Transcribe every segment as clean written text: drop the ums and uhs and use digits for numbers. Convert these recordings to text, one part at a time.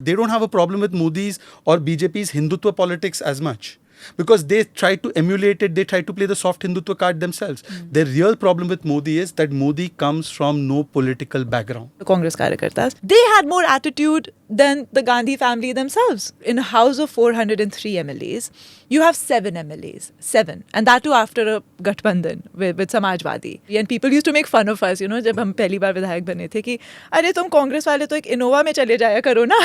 they don't have a problem with Modi's or BJP's Hindutva politics as much. Because they try to emulate it, they try to play the soft Hindutva card themselves. The real problem with Modi is that Modi comes from no political background. The Congress Karyakartas, they had more attitude than the Gandhi family themselves. In a house of 403 MLAs, you have 7 MLAs. 7. And that too after a Gathbandhan with Samajwadi. And people used to make fun of us, जब हम पहली बार विधायक बने थे कि अरे तुम कांग्रेस वाले तो एक इनोवा में चले जाया करो ना.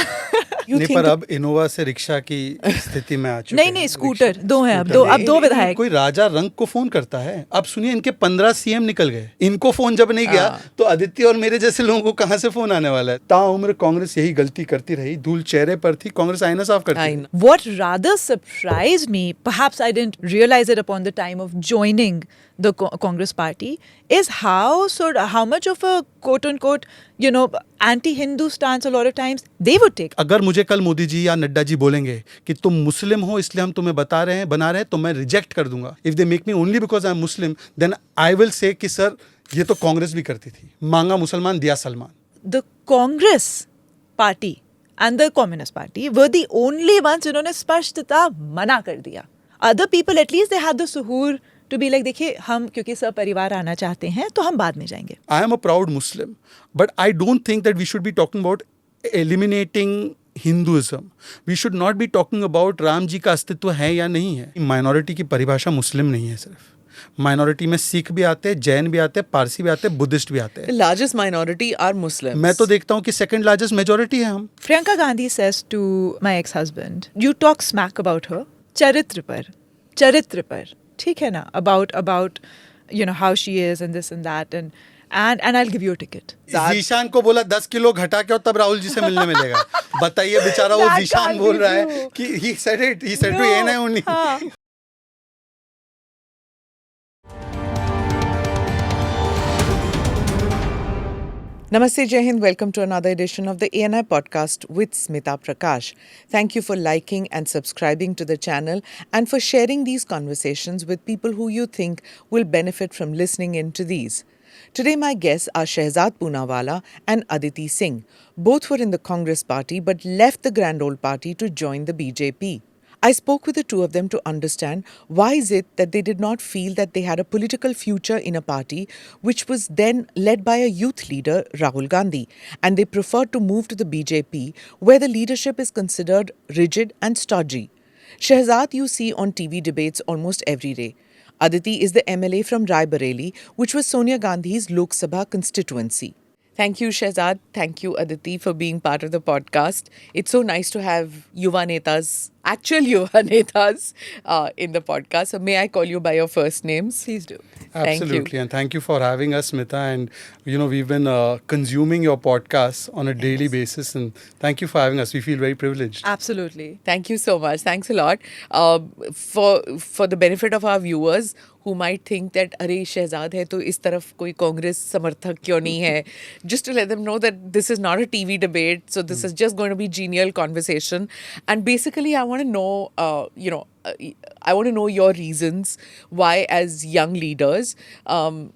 नहीं, पर अब इनोवा से रिक्शा की स्थिति में आ चुके हैं. नहीं, स्कूटर 2 हैं अब 2 विधायक. कोई राजा रंग को फोन करता है. अब सुनिए, इनके 15 सीएम निकल गए. इनको फोन जब नहीं गया तो आदित्य और मेरे जैसे लोगों को कहां से फोन आने वाला है. ताउम्र कांग्रेस यही गलती करती रही. धूल चेहरे पर थी, कांग्रेस आईना साफ करती. What rather surprised me, perhaps I didn't realize it upon the time of joining the Congress party, is how much of a quote-unquote, anti-Hindu stance a lot of times they would take. अगर मुझे कल मोदी जी या नड्डा जी बोलेंगे कि तुम मुस्लिम हो इसलिए हम तुम्हें बना रहे हैं, तो मैं रिजेक्ट कर दूंगा. If they make me only because I am Muslim, then I will say कि सर ये तो कांग्रेस भी करती थी. मांगा मुसलमान, दिया Salman. The Congress party and the Communist Party were the only ones जिन्होंने स्पष्टता मना कर दिया. Other people, at least they had the suhoor to be like, देखिए हम क्योंकि सब परिवार आना चाहते हैं तो हम बाद में जाएंगे. I am a proud Muslim, but I don't think that we should be talking about eliminating Hinduism. We should not be talking about Ram ji का अस्तित्व है या नहीं है. माइनॉरिटी की परिभाषा मुस्लिम नहीं है सिर्फ. माइनॉरिटी में सिख भी आते हैं, जैन भी आते हैं, पारसी भी आते हैं, बुद्धिस्ट भी आते हैं. The largest minority are Muslims. मैं तो देखता हूँ कि सेकंड लार्जेस्ट मेजॉरिटी है हम. Priyanka Gandhi says to my ex-husband, you talk smack about her, चरित्र पर, ठीक है ना, about how she is and this and that and I'll give you a ticket. Zeeshan को बोला 10 किलो घटा के और तब राहुल जी से मिलने मिलेगा. बताइए, बेचारा वो जीशान बोल रहा है कि he said to ANI only. Namaste, Jai Hind. Welcome to another edition of the ANI podcast with Smita Prakash. Thank you for liking and subscribing to the channel and for sharing these conversations with people who you think will benefit from listening into these. Today my guests are Shehzad Poonawalla and Aditi Singh. Both were in the Congress party but left the grand old party to join the BJP. I spoke with the two of them to understand why is it that they did not feel that they had a political future in a party which was then led by a youth leader, Rahul Gandhi, and they preferred to move to the BJP where the leadership is considered rigid and stodgy. Shehzad you see on TV debates almost every day. Aditi is the MLA from Rai Bareli, which was Sonia Gandhi's Lok Sabha constituency. Thank you, Shehzad. Thank you, Aditi, for being part of the podcast. It's so nice to have Yuva Netas, actual Yuva Netas, in the podcast. So may I call you by your first names? Please do. Absolutely. And thank you for having us, Smita. And, we've been consuming your podcasts on a daily basis. And thank you for having us. We feel very privileged. Absolutely. Thank you so much. Thanks a lot. For the benefit of our viewers who might think that, अरे शहजाद है तो इस तरफ कोई कांग्रेस समर्थक क्यों नहीं है? Just to let them know that this is not a TV debate. So this is just going to be genial conversation. And basically, I want to know, I want to know your reasons why, as young leaders,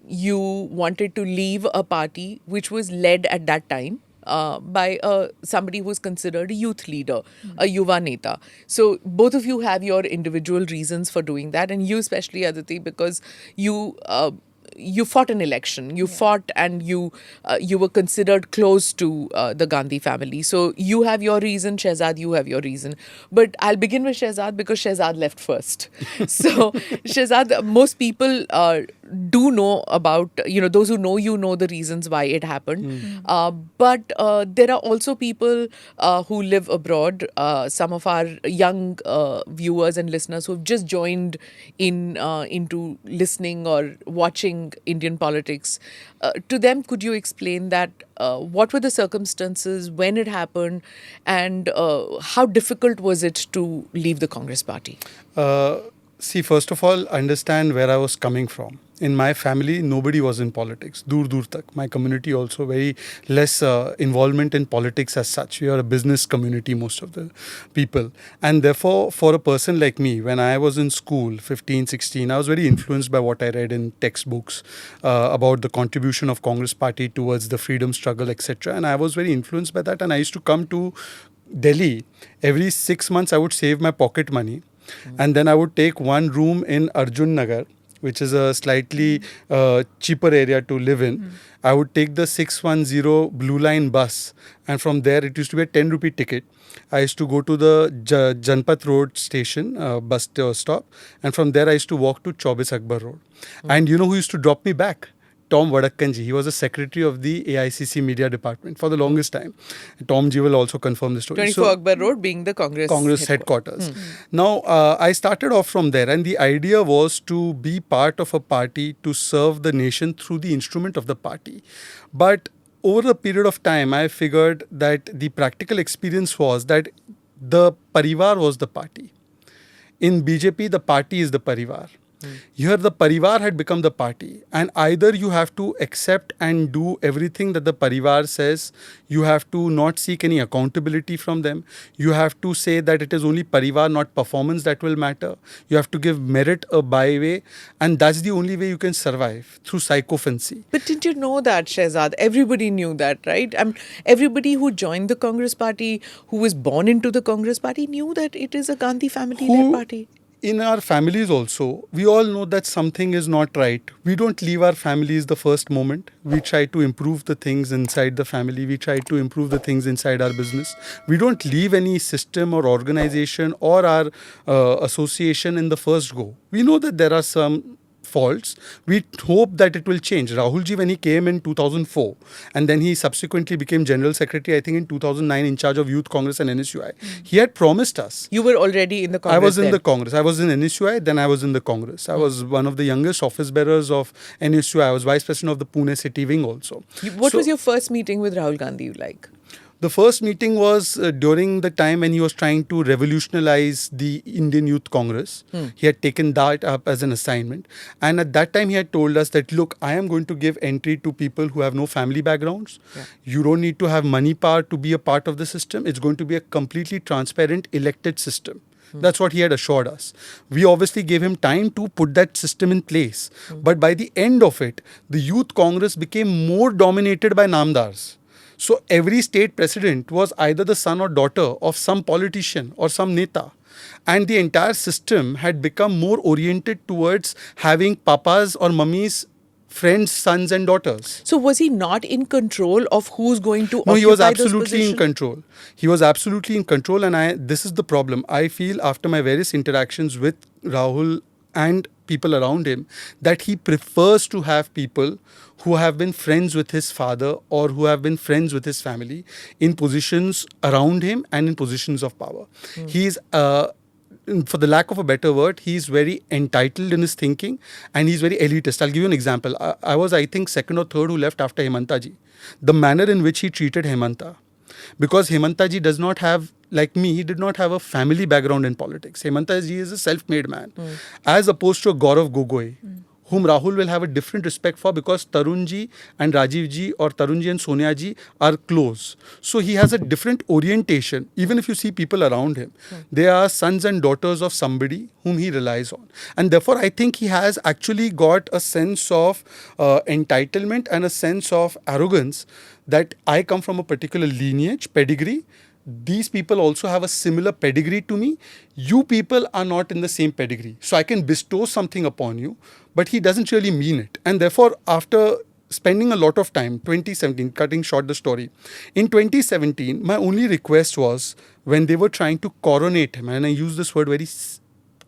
you wanted to leave a party which was led at that time by somebody who was considered a youth leader, a Yuva Neta. So both of you have your individual reasons for doing that, and you especially, Aditi, because you fought an election. You fought and you were considered close to the Gandhi family. So you have your reason, Shehzad, you have your reason. But I'll begin with Shehzad because Shehzad left first. So Shehzad, most people do know about, those who know the reasons why it happened. But there are also people who live abroad, some of our young viewers and listeners who have just joined into listening or watching Indian politics. To them, could you explain that what were the circumstances when it happened and how difficult was it to leave the Congress party? See, first of all, understand where I was coming from. In my family, nobody was in politics. Dur tak. My community also very less involvement in politics as such. We are a business community, most of the people. And therefore, for a person like me, when I was in school, 15, 16, I was very influenced by what I read in textbooks about the contribution of Congress party towards the freedom struggle, etc. And I was very influenced by that. And I used to come to Delhi, every 6 months I would save my pocket money, and then I would take one room in Arjun Nagar, which is a slightly cheaper area to live in. I would take the 610 Blue Line bus, and from there it used to be a 10 rupee ticket. I used to go to the Janpat Road station, bus stop, and from there I used to walk to Chaubis Akbar Road. And you know who used to drop me back? Tom Vadakkanji. He was the secretary of the AICC media department for the longest time. Tom Ji will also confirm the story. 24 Akbar Road being the Congress headquarters. Now, I started off from there, and the idea was to be part of a party to serve the nation through the instrument of the party. But over a period of time, I figured that the practical experience was that the parivar was the party. In BJP, the party is the parivar. Here, the parivar had become the party, and either you have to accept and do everything that the parivar says, you have to not seek any accountability from them, you have to say that it is only parivar, not performance, that will matter, you have to give merit a byway, and that's the only way you can survive, through sycophancy. But didn't you know that, Shehzad? Everybody knew that, right? Everybody who joined the Congress party, who was born into the Congress party, knew that it is a Gandhi family-led party. In our families also, we all know that something is not right. We don't leave our families the first moment. We try to improve the things inside the family. We try to improve the things inside our business. We don't leave any system or organization or our association in the first go. We know that there are some faults. We hope that it will change. Rahul ji, when he came in 2004, and then he subsequently became General Secretary, I think in 2009, in charge of Youth Congress and NSUI, he had promised us. You were already in the Congress. I was in then. the Congress. I was in NSUI, then I was in the Congress. I was one of the youngest office bearers of NSUI. I was Vice President of the Pune City Wing also. What was your first meeting with Rahul Gandhi you like? The first meeting was during the time when he was trying to revolutionize the Indian Youth Congress. He had taken that up as an assignment. And at that time, he had told us that, look, I am going to give entry to people who have no family backgrounds. Yeah. You don't need to have money power to be a part of the system. It's going to be a completely transparent elected system. That's what he had assured us. We obviously gave him time to put that system in place. But by the end of it, the Youth Congress became more dominated by Namdars. So every state president was either the son or daughter of some politician or some neta. And the entire system had become more oriented towards having papas or mummies, friends, sons and daughters. So was he not in control of who's going to occupy those positions? No, he was absolutely in control. He was absolutely in control, and this is the problem. I feel after my various interactions with Rahul and people around him, that he prefers to have people who have been friends with his father or who have been friends with his family in positions around him and in positions of power. He's, for the lack of a better word, he's very entitled in his thinking and he's very elitist. I'll give you an example. I was, I think, second or third who left after Hemanta ji. The manner in which he treated Hemanta. Because Hemanta ji does not have, like me, he did not have a family background in politics. Hemanta ji is a self-made man. As opposed to a Gaurav Gogoi, whom Rahul will have a different respect for because Tarun ji and Rajiv ji or Tarun ji and Sonia ji are close. So he has a different orientation. Even if you see people around him, they are sons and daughters of somebody whom he relies on. And therefore, I think he has actually got a sense of entitlement and a sense of arrogance that I come from a particular lineage, pedigree. These people also have a similar pedigree to me. You people are not in the same pedigree. So I can bestow something upon you, but he doesn't really mean it. And therefore, after spending a lot of time, 2017, cutting short the story, in 2017, my only request was when they were trying to coronate him, and I use this word very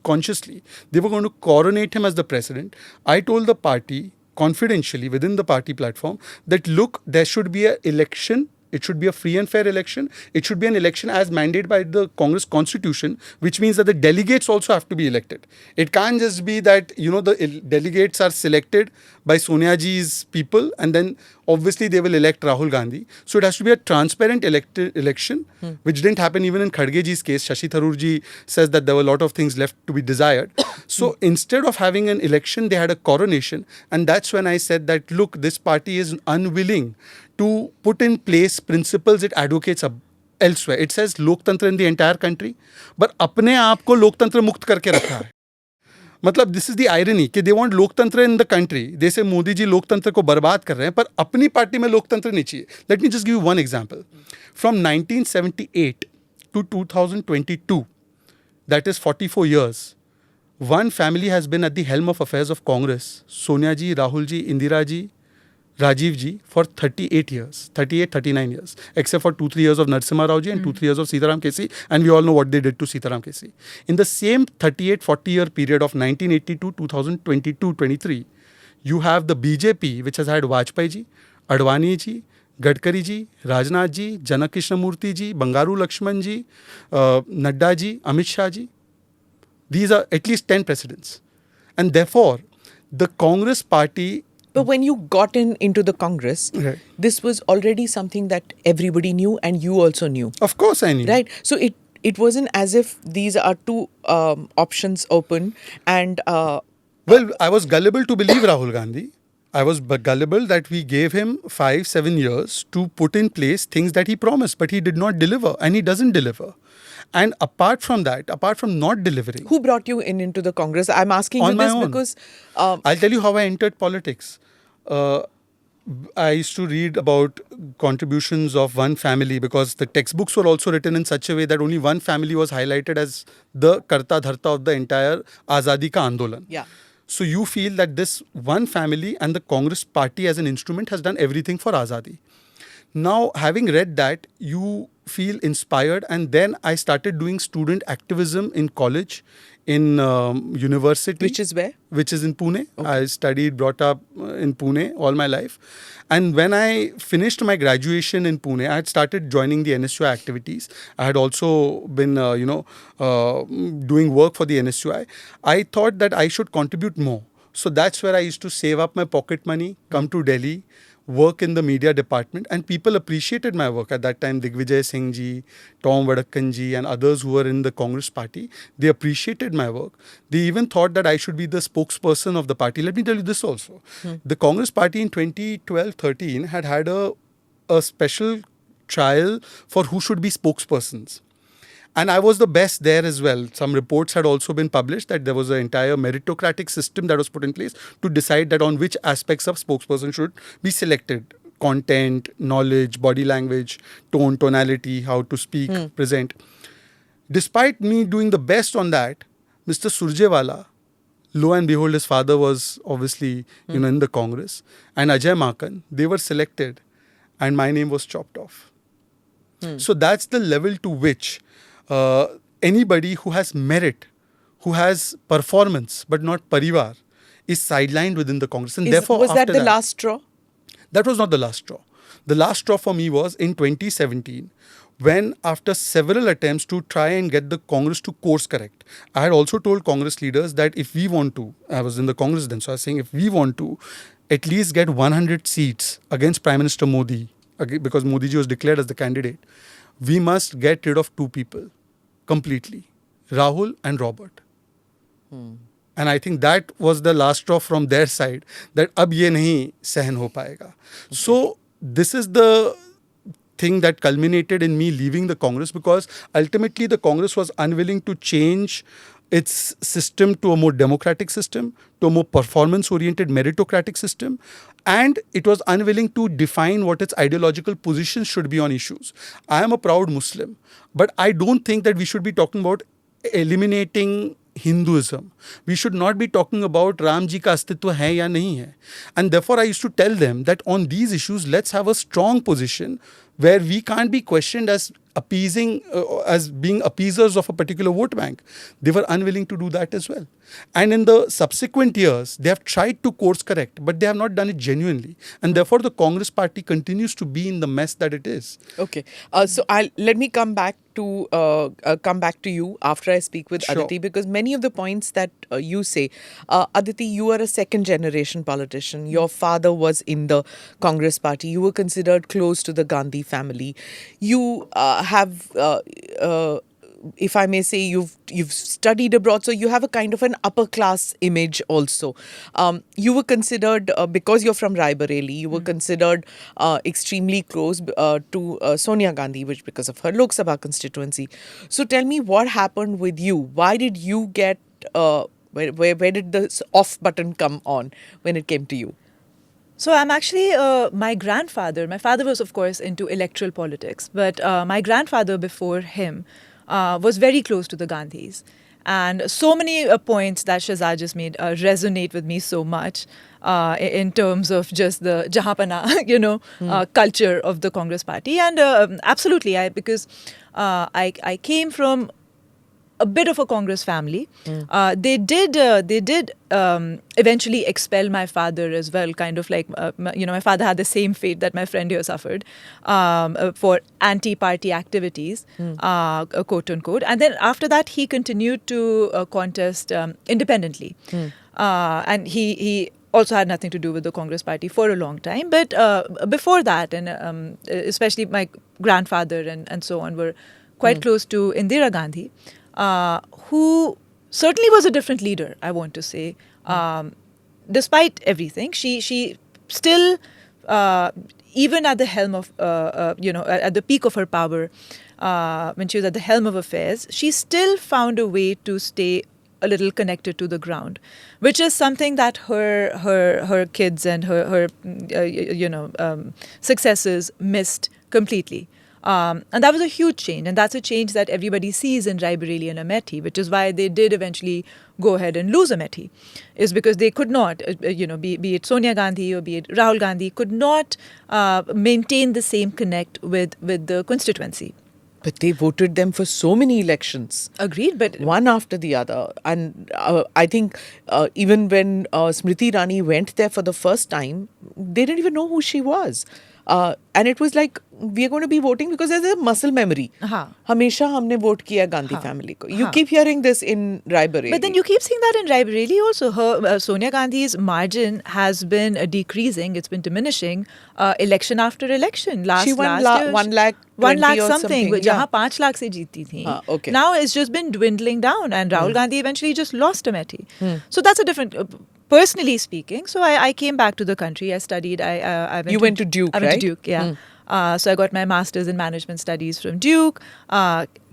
consciously, they were going to coronate him as the president. I told the party, confidentially within the party platform, that look, there should be an election. It should be a free and fair election. It should be an election as mandated by the Congress constitution, which means that the delegates also have to be elected. It can't just be that, the delegates are selected by Sonia ji's people and then obviously they will elect Rahul Gandhi. So it has to be a transparent election, which didn't happen even in Khadge ji's case. Shashi Tharoor ji says that there were a lot of things left to be desired. So instead of having an election, they had a coronation. And that's when I said that, look, this party is unwilling to put in place principles it advocates elsewhere. It says Loktantra in the entire country, but अपने आप को लोकतंत्र मुक्त करके रखा है. मतलब this is the irony कि they want लोकतंत्र in the country. They say Modi ji लोकतंत्र को बर्बाद कर रहे हैं, पर अपनी पार्टी में लोकतंत्र नहीं चाहिए. Let me just give you one example. From 1978 to 2022, that is 44 years, one family has been at the helm of affairs of Congress, Sonia ji, Rahul ji, Indira ji, Rajiv ji, for 38 years, 38, 39 years, except for 2-3 years of Narasimha Rao ji and 2-3 years of Sitaram Kesi, and we all know what they did to Sitaram Kesi. In the same 38-40 year period of 1982, 2022, 23, you have the BJP, which has had Vajpayee ji, Advani ji, Gadkari ji, Rajnath ji, Janak Krishnamurti ji, Bangaru Lakshman ji, Nadda ji, Amit Shah ji. These are at least 10 presidents. And therefore, the Congress party... But when you got into the Congress, Right. this was already something that everybody knew and you also knew. Of course I knew. Right. So it wasn't as if these are two options open and... Well, I was gullible to believe Rahul Gandhi. I was gullible that we gave him 5-7 years to put in place things that he promised, but he did not deliver, and he doesn't deliver. And apart from that, apart from not delivering... Who brought you into the Congress? I'm asking On you my this own. because... I'll tell you how I entered politics. I used to read about contributions of one family because the textbooks were also written in such a way that only one family was highlighted as the Karta Dharta of the entire Azadi Ka Andolan. Yeah. So you feel that this one family and the Congress party as an instrument has done everything for Azadi. Now, having read that, you feel inspired, and then I started doing student activism in college, in university. Which is where? Which is in Pune. Okay. I studied, brought up in Pune all my life. And when I finished my graduation in Pune, I had started joining the NSUI activities. I had also been, doing work for the NSUI. I thought that I should contribute more. So that's where I used to save up my pocket money, come to Delhi, work in the media department, and people appreciated my work at that time. Digvijay Singh ji, Tom Vadakkan ji, and others who were in the Congress party, they appreciated my work. They even thought that I should be the spokesperson of the party. Let me tell you this also. The Congress party in 2012-13 had a special trial for who should be spokespersons. And I was the best there as well. Some reports had also been published that there was an entire meritocratic system that was put in place to decide that on which aspects of spokesperson should be selected. Content, knowledge, body language, tone, tonality, how to speak, present. Despite me doing the best on that, Mr. Surjewala, lo and behold, his father was obviously in the Congress, and Ajay Makan, they were selected, and my name was chopped off. So that's the level to which anybody who has merit, who has performance, but not parivar, is sidelined within the Congress. And therefore, was that after the last straw? That was not the last straw. The last straw for me was in 2017, when after several attempts to try and get the Congress to course correct, I had also told Congress leaders that if we want to, I was in the Congress then, so I was saying if we want to at least get 100 seats against Prime Minister Modi, because Modi ji was declared as the candidate, we must get rid of two people completely, Rahul and Robert. And I think that was the last straw from their side, that ab ye nahi sahan ho payega. So this is the thing that culminated in me leaving the Congress, because ultimately the Congress was unwilling to change its system to a more democratic system, to a more performance-oriented meritocratic system, and it was unwilling to define what its ideological positions should be on issues. I am a proud Muslim, but I don't think that we should be talking about eliminating Hinduism. We should not be talking about Ram ji ka astitva hai ya nahi hai. And therefore I used to tell them that on these issues, let's have a strong position where we can't be questioned as appeasing, as being appeasers of a particular vote bank. They were unwilling to do that as well. And in the subsequent years, they have tried to course correct, but they have not done it genuinely. And therefore, the Congress party continues to be in the mess that it is. Okay. So let me come back to you after I speak with Sure. Aditi, because many of the points that you say, Aditi, you are a second generation politician. Your father was in the Congress party. You were considered close to the Gandhi family. You have, if I may say, you've studied abroad, so you have a kind of an upper class image also. You were considered, because you're from Rai Bareli, you were considered extremely close to Sonia Gandhi, which because of her Lok Sabha constituency. So tell me what happened with you. Why did you get, where did the off button come on when it came to you? So I'm actually, my father was of course into electoral politics, but my grandfather before him was very close to the Gandhis. And so many points that Shehzad just made resonate with me so much in terms of just the Jahapana, culture of the Congress party. And absolutely, because I came from a bit of a Congress family. They did eventually expel my father as well, kind of like, my father had the same fate that my friend here suffered for anti-party activities, quote unquote. And then after that, he continued to contest independently. And he also had nothing to do with the Congress party for a long time. But before that, and especially my grandfather and so on were quite close to Indira Gandhi, who certainly was a different leader, I want to say. Despite everything, she still, even at the helm of, at the peak of her power, when she was at the helm of affairs, she still found a way to stay a little connected to the ground, which is something that her kids and her successors missed completely. And that was a huge change. And that's a change that everybody sees in Rai Bareli and Amethi, which is why they did eventually go ahead and lose Amethi, is because they could not, be it Sonia Gandhi or be it Rahul Gandhi, could not maintain the same connect with the constituency. But they voted them for so many elections. Agreed, but one after the other. And I think even when Smriti Irani went there for the first time, they didn't even know who she was. And it was like, we are going to be voting because there's a muscle memory. Hamesha हमने vote किया Gandhi family को. You keep hearing this in Rai Bareli. But then you keep seeing that in Rai Bareli also. Her Sonia Gandhi's margin has been decreasing. It's been diminishing election after election. She won last year, 1 lakh 1 lakh 20 or something. Yeah. जहाँ 5 lakh से जीती थी. Okay. Now it's just been dwindling down, and Rahul Gandhi eventually just lost Amethi. So that's a different. Personally speaking, so I came back to the country. I studied. I went to Duke, I went right? to Duke, yeah. So I got my master's in management studies from Duke.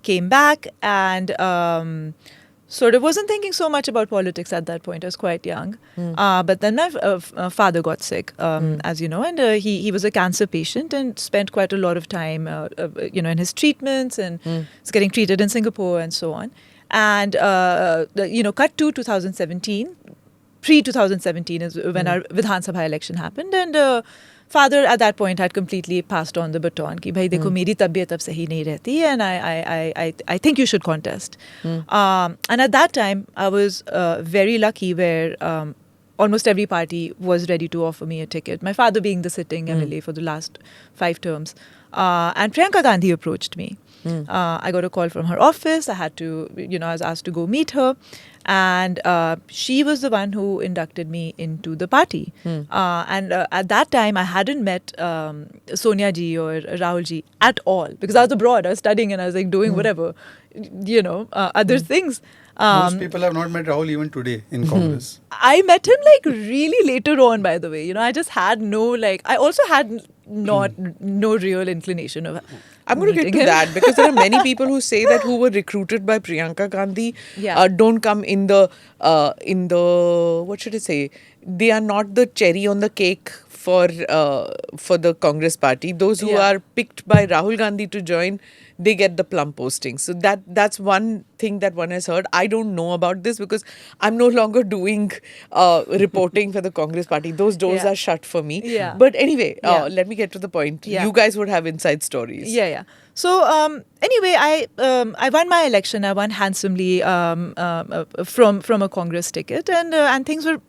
Came back and sort of wasn't thinking so much about politics at that point. I was quite young. But then my father got sick, as you know, and he was a cancer patient and spent quite a lot of time, in his treatments and was getting treated in Singapore and so on. And cut to 2017. Pre-2017 is when our Vidhan Sabha election happened, and father at that point had completely passed on the baton कि भाई देखो मेरी तबीयत अब सही नहीं रहती and I think you should contest. And at that time I was very lucky where almost every party was ready to offer me a ticket. My father being the sitting MLA for the last 5 terms. And Priyanka Gandhi approached me. I got a call from her office. I had to, I was asked to go meet her. And she was the one who inducted me into the party. And at that time, I hadn't met Sonia ji or Rahul ji at all. Because I was abroad, I was studying and I was like doing whatever, other things. Most people have not met Rahul even today in Congress. I met him like really later on, by the way. I just had I also had no real inclination of I'm going to get to that because there are many people who say that who were recruited by Priyanka Gandhi don't come in the what should I say? They are not the cherry on the cake for the Congress party. Those who are picked by Rahul Gandhi to join, they get the plum posting. So that's one thing that one has heard. I don't know about this because I'm no longer doing reporting for the Congress party. Those doors are shut for me. Yeah. But anyway, let me get to the point. Yeah. You guys would have inside stories. Yeah. So anyway, I won my election. I won handsomely from a Congress ticket, and things were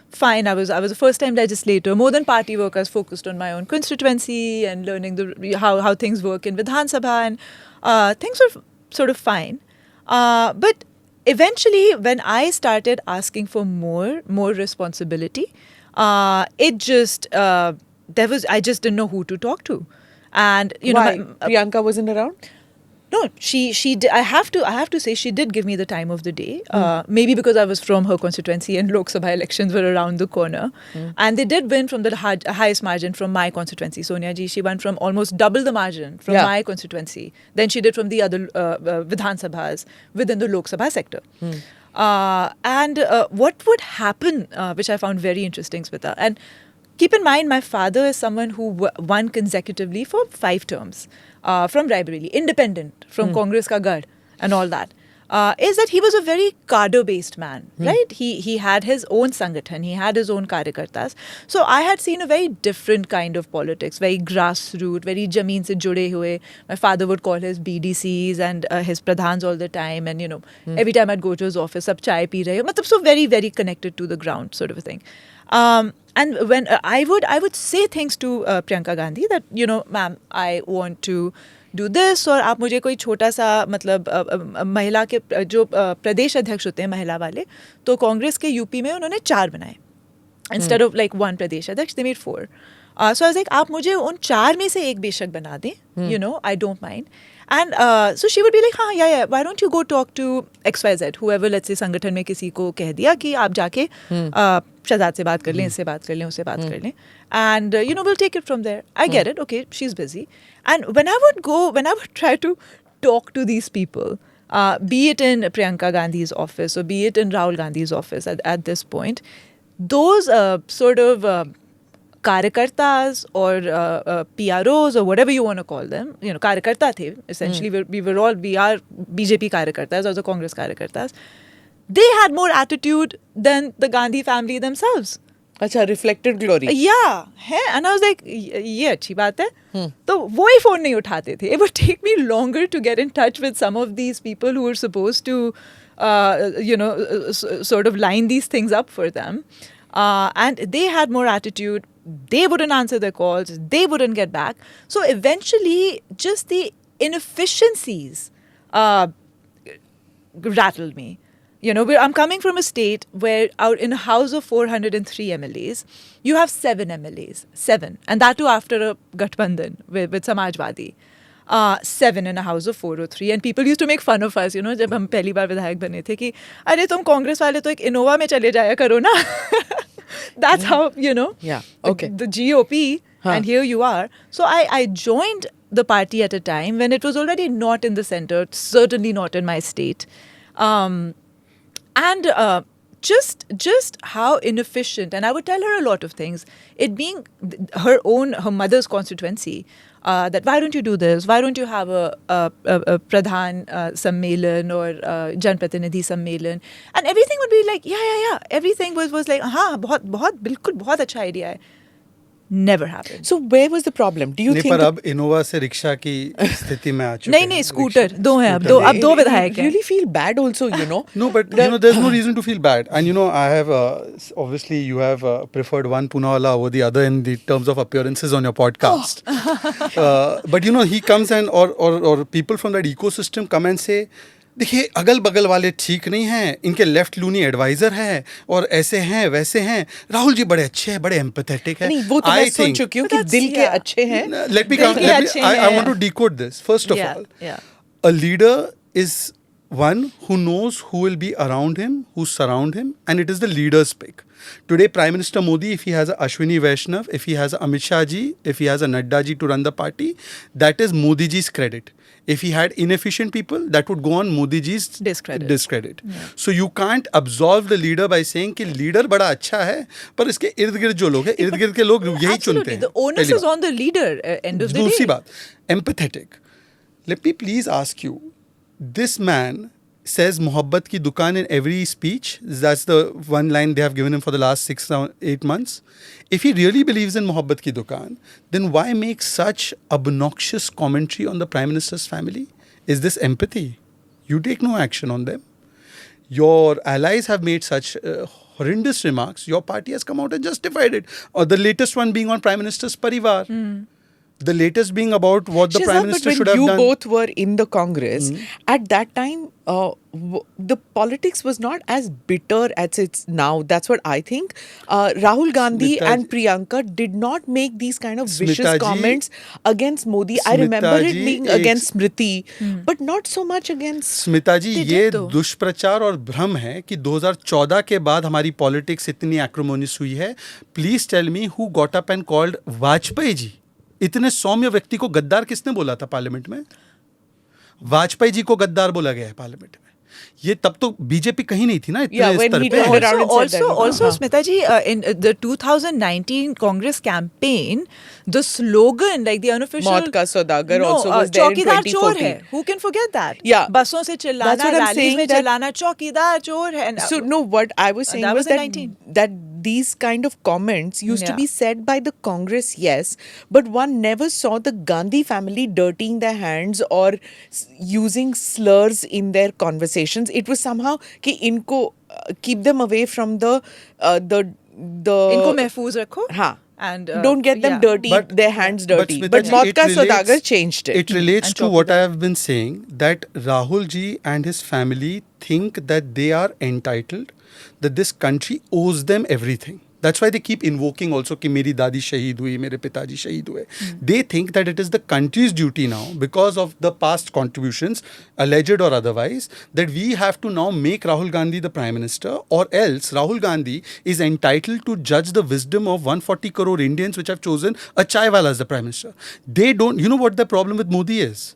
fine. I was a first-time legislator. More than party work, I was focused on my own constituency and learning how things work in Vidhan Sabha, and things were sort of fine. But eventually, when I started asking for more responsibility, it just I just didn't know who to talk to, and why? Priyanka wasn't around. No, she did, I have to say she did give me the time of the day. Maybe because I was from her constituency and Lok Sabha elections were around the corner, and they did win from the highest margin from my constituency. Sonia ji, she won from almost double the margin from my constituency than she did from the other Vidhan Sabhas within the Lok Sabha sector. And what would happen, which I found very interesting, Smita, and keep in mind, my father is someone who won consecutively for 5 terms from Rai Bareli, independent from Congress ka gad and all that. Is that he was a very cadre-based man, right? He had his own sangathan, he had his own karyakartas. So I had seen a very different kind of politics, very grassroots, very jameen se jude hue. My father would call his BDCs and his pradhans all the time, and every time I'd go to his office, sab chai pee rahe ho. Matlab, so very, very connected to the ground, sort of a thing. And when I would say things to Priyanka Gandhi that, ma'am, I want to do this, और आप मुझे कोई छोटा सा मतलब महिला के जो प्रदेश अध्यक्ष होते हैं महिला वाले, तो कांग्रेस के यूपी में उन्होंने 4 बनाए इंस्टेड ऑफ लाइक 1 प्रदेश अध्यक्ष, they made 4. So I was like, आप मुझे उन 4 में से एक बेशक बना दें, I don't mind. And so she would be like, हाँ, yeah, why don't you go talk to XYZ, whoever, let's say संगठन में किसी को कह दिया कि आप जाके शहजाद से बात कर लें, इससे बात कर लें, उससे बात कर लें, and we'll take it from there. I get it, okay, she's busy. And when I would try to talk to these people, be it in Priyanka Gandhi's office or be it in Rahul Gandhi's office at this point, those sort of karyakartas or PROs or whatever you want to call them, karyakarta the, essentially we are BJP karyakartas or the Congress karyakartas, they had more attitude than the Gandhi family themselves. अच्छा, reflected glory. Yeah, है. And I was like, ये अच्छी बात है. तो वो ही phone नहीं उठाते थे. It would take me longer to get in touch with some of these people who were supposed to, sort of line these things up for them. And they had more attitude. They wouldn't answer their calls. They wouldn't get back. So eventually, just the inefficiencies rattled me. I'm coming from a state where in a house of 403 MLAs, you have 7 MLAs. 7. And that too after a Gathbandhan with Samajwadi. 7 in a house of 403. And people used to make fun of us, जब हम पहली बार विधायक बने थे कि अरे तुम कांग्रेस वाले तो एक इनोवा में चले जाया करो ना. That's how, yeah, okay. the GOP, and here you are. So I joined the party at a time when it was already not in the center, certainly not in my state. And just how inefficient, and I would tell her a lot of things, it being her mother's constituency, that why don't you do this, why don't you have a pradhan sammelan or janpratinidhi sammelan, and everything would be like yeah, everything was like हाँ बहुत बिल्कुल बहुत अच्छा idea है. Never happened. So where was the problem? Do you think? पर अब Innova से rickshaw की स्थिति में आ चुके हैं. नहीं स्कूटर 2 हैं अब 2 विधायक हैं. Really feel bad also, No, but there's no reason to feel bad. And I have obviously you have preferred one Poonawalla over the other in the terms of appearances on your podcast. But he comes and or people from that ecosystem come and say, देखिए अगल बगल वाले ठीक नहीं हैं, इनके left Luni adviser हैं और ऐसे हैं वैसे हैं. राहुल जी बड़े अच्छे हैं, बड़े एम्पैथेटिक हैं. नहीं, वो तो मैं सुन चुकी हूँ कि दिल के अच्छे हैं. Let me I want to decode this. First of all, a leader is one who knows who will be around him, who surround him, and it is the leader's pick. Today, Prime Minister Modi, if he has a Ashwini Vaishnav, if he has a Amit Shah ji, if he has a Nadda ji to run the party, that is Modi ji's credit. If he had inefficient people, that would go on Modi ji's discredit. Yeah. So you can't absolve the leader by saying कि leader बड़ा अच्छा है, पर इसके इर्द गिर्द जो लोग हैं, इर्द गिर्द के लोग यही चुनते हैं. The onus is on the leader. End of the day. दूसरी बात, empathetic. Let me please ask you, this man says mohabbat ki dukaan in every speech. That's the one line they have given him for the last 6-8 months. If he really believes in mohabbat ki dukaan, then why make such obnoxious commentary on the Prime Minister's family? Is this empathy? You take no action on them. Your allies have made such horrendous remarks. Your party has come out and justified it. Or the latest one being on Prime Minister's parivar. The latest being about what the Prime Minister should have done. When you both were in the Congress, at that time, the politics was not as bitter as it's now. That's what I think. Rahul Gandhi and Priyanka did not make these kind of vicious comments against Modi. I remember it being against Smriti, but not so much against... Smita ji, ये दुष्प्रचार और भ्रम है कि 2014 के बाद हमारी politics इतनी acrimonious हुई है. Please tell me who got up and called Vajpayee ji. इतने सौम्य व्यक्ति को गद्दार किसने बोला था पार्लियामेंट में? वाजपेयी जी को गद्दार बोला गया है पार्लियामेंट में. ये तब तो बीजेपी कहीं नहीं थी ना Yeah, इतने when स्तर he पे। turned around and said Also, that. also, Smita ji, in the 2019 Congress campaign, the slogan, like the unofficial, Maut ka saudagar no, also was there in चौकीदार चोर 2014. है. Who can forget that? Yeah. बसों से That's चिल्लाना, what I'm rallies saying में that- चिल्लाना, चौकीदार चोर है. So no, what I was saying that was was in that 19. that these kind of comments used to Yeah. be said by the Congress, yes, but one never saw the Gandhi family dirtying their hands or using slurs in their conversations. It was somehow कि इनको keep them away from the इनको महफूज रखो. हाँ. And don't get them yeah. dirty, their hands dirty. Smita But ji, Maut it ka relates- saudagar changed it. It relates And to what I Chaukidar. have been saying, that Rahul ji and his family think that they are entitled, that this country owes them everything. That's why they keep invoking also कि मेरी दादी शहीद हुई, मेरे पिताजी शहीद हुए. They think that it is the country's duty now, because of the past contributions, alleged or otherwise, that we have to now make Rahul Gandhi the Prime Minister, or else Rahul Gandhi is entitled to judge the wisdom of 140 crore Indians which have chosen a chaiwala as the Prime Minister. They don't, you know what the problem with Modi is?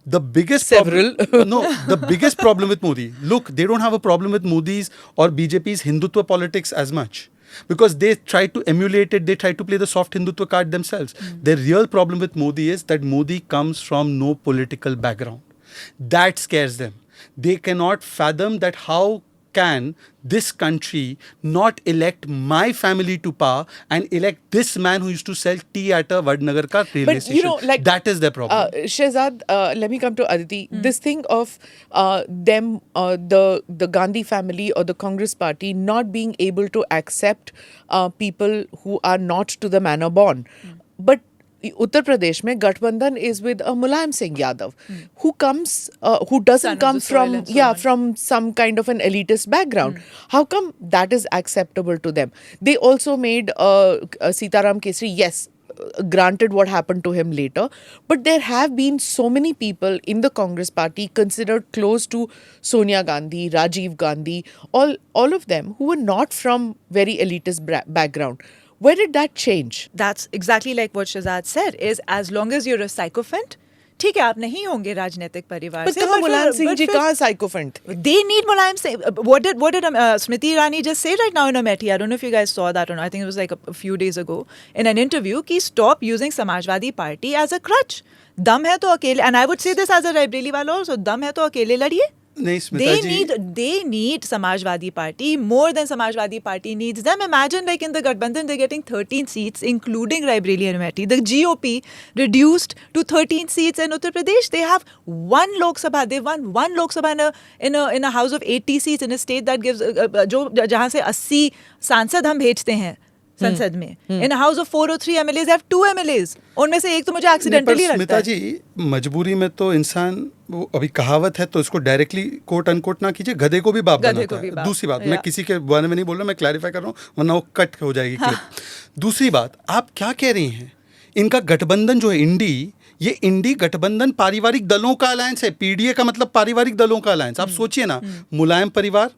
The biggest Several. the biggest problem with Modi. Look, they don't have a problem with Modi's or BJP's Hindutva politics as much, because they try to emulate it. They try to play the soft Hindutva card themselves. Their real problem with Modi is that Modi comes from no political background. That scares them. They cannot fathom that how can this country not elect my family to power and elect this man who used to sell tea at a Vadnagar ka railway But station. you know, like that is their problem. Shehzad, let me come to Aditi. This thing of them, the Gandhi family or the Congress party not being able to accept people who are not to the manner born, but Uttar Pradesh mein Gathbandhan is with a Mulayam Singh Yadav, who comes, who Son doesn't of come the soil from, and so on. from some kind of an elitist background. How come that is acceptable to them? They also made Sitaram Kesri, yes, granted what happened to him later, but there have been so many people in the Congress party considered close to Sonia Gandhi, Rajiv Gandhi, all of them who were not from very elitist background. Where did that change? That's exactly like what Shehzad said, is as long as you're a sycophant, ठीक है आप नहीं होंगे राजनीतिक परिवार But से, कहाँ but मुलायम फिर- सिंह but जी फिर- कहाँ sycophant थे? They need Mulayam Singh. What did Smriti Irani just say right now in Amethi? I don't know if you guys saw that or not. I think it was like a few days ago in an interview. Ki stop using Samajwadi Party as a crutch. दम है तो अकेले, and I would say this as a Rai Bareli wala also, दम है तो अकेले लड़िए. नहीं स्मिता जी, They need Samajwadi Party more than Samajwadi Party needs them. Imagine like in the Gathbandhan they're getting 13 seats, including Rai Bareli and Amethi. The GOP reduced to 13 seats in Uttar Pradesh. They have one Lok Sabha. They won one Lok Sabha in a house of 80 seats in a state that gives जो जहाँ से 80 सांसद हम भेजते हैं संसद में. In a house of 403 MLAs, they have 2 MLAs. उनमें से एक तो मुझे accidentally लगता स्मिता है. जी, मजबूरी में तो इंसान, वो अभी कहावत है तो इसको डायरेक्टली कोट अनकोट ना कीजिए, गधे को भी बाप गधे बनाता को भी है. बाप. दूसरी बात, मैं Yeah. किसी के बारे में नहीं बोल रहा, मैं क्लैरिफाई कर रहा हूँ, वरना वो कट हो जाएगी क्लिप. दूसरी बात, आप क्या कह रही हैं? इनका गठबंधन जो है इंडी, ये इंडी गठबंधन पारिवारिक दलों का अलायंस है. पीडीए का मतलब पारिवारिक दलों का अलायंस. आप सोचिए ना, मुलायम परिवार,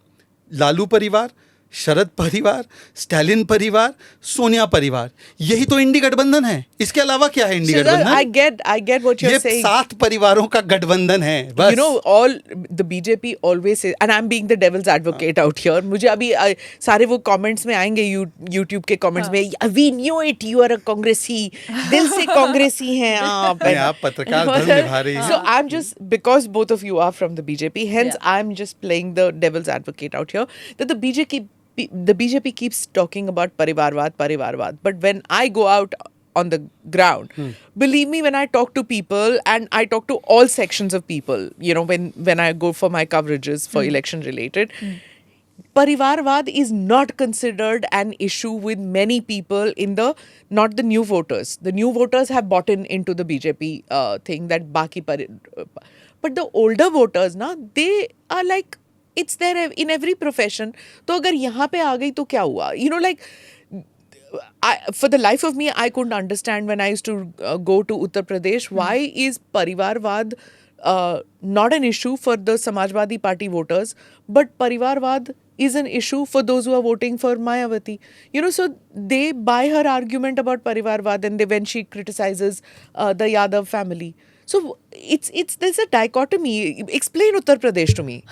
लालू परिवार, शरद परिवार, स्टालिन परिवार, सोनिया परिवार, यही तो इंडी गठबंधन है. इसके अलावा क्या है इंडी Shehzad, गठबंधन? I get what you're ये saying. 7 परिवारों का गठबंधन है बस. You know, all the BJP always says, and I'm being the devil's advocate out here. मुझे अभी सारे वो comments में आएंगे YouTube के comments में, we knew it, you are a Congressy, दिल से Congressy हैं आप. नहीं, आप पत्रकार धर्म निभा रही हैं. So I'm just, because both of you are from the BJP, hence Yeah. I'm just playing the devil's advocate out here, that the BJP keeps talking about parivarvad, but when I go out on the ground, believe me, when I talk to people, and I talk to all sections of people, you know, when I go for my coverages for election related, parivarvad is not considered an issue with many people not the new voters. The new voters have bought into the BJP thing that baki but the older voters na, they are like, it's there in every profession. तो अगर यहाँ पे आ गई तो क्या हुआ? You know, like, for the life of me, I couldn't understand when I used to go to Uttar Pradesh, why is Parivarvad not an issue for the Samajwadi Party voters, but Parivarvad is an issue for those who are voting for Mayawati. You know, so they buy her argument about Parivarvad, and when she criticizes the Yadav family. So there's a dichotomy. Explain Uttar Pradesh to me.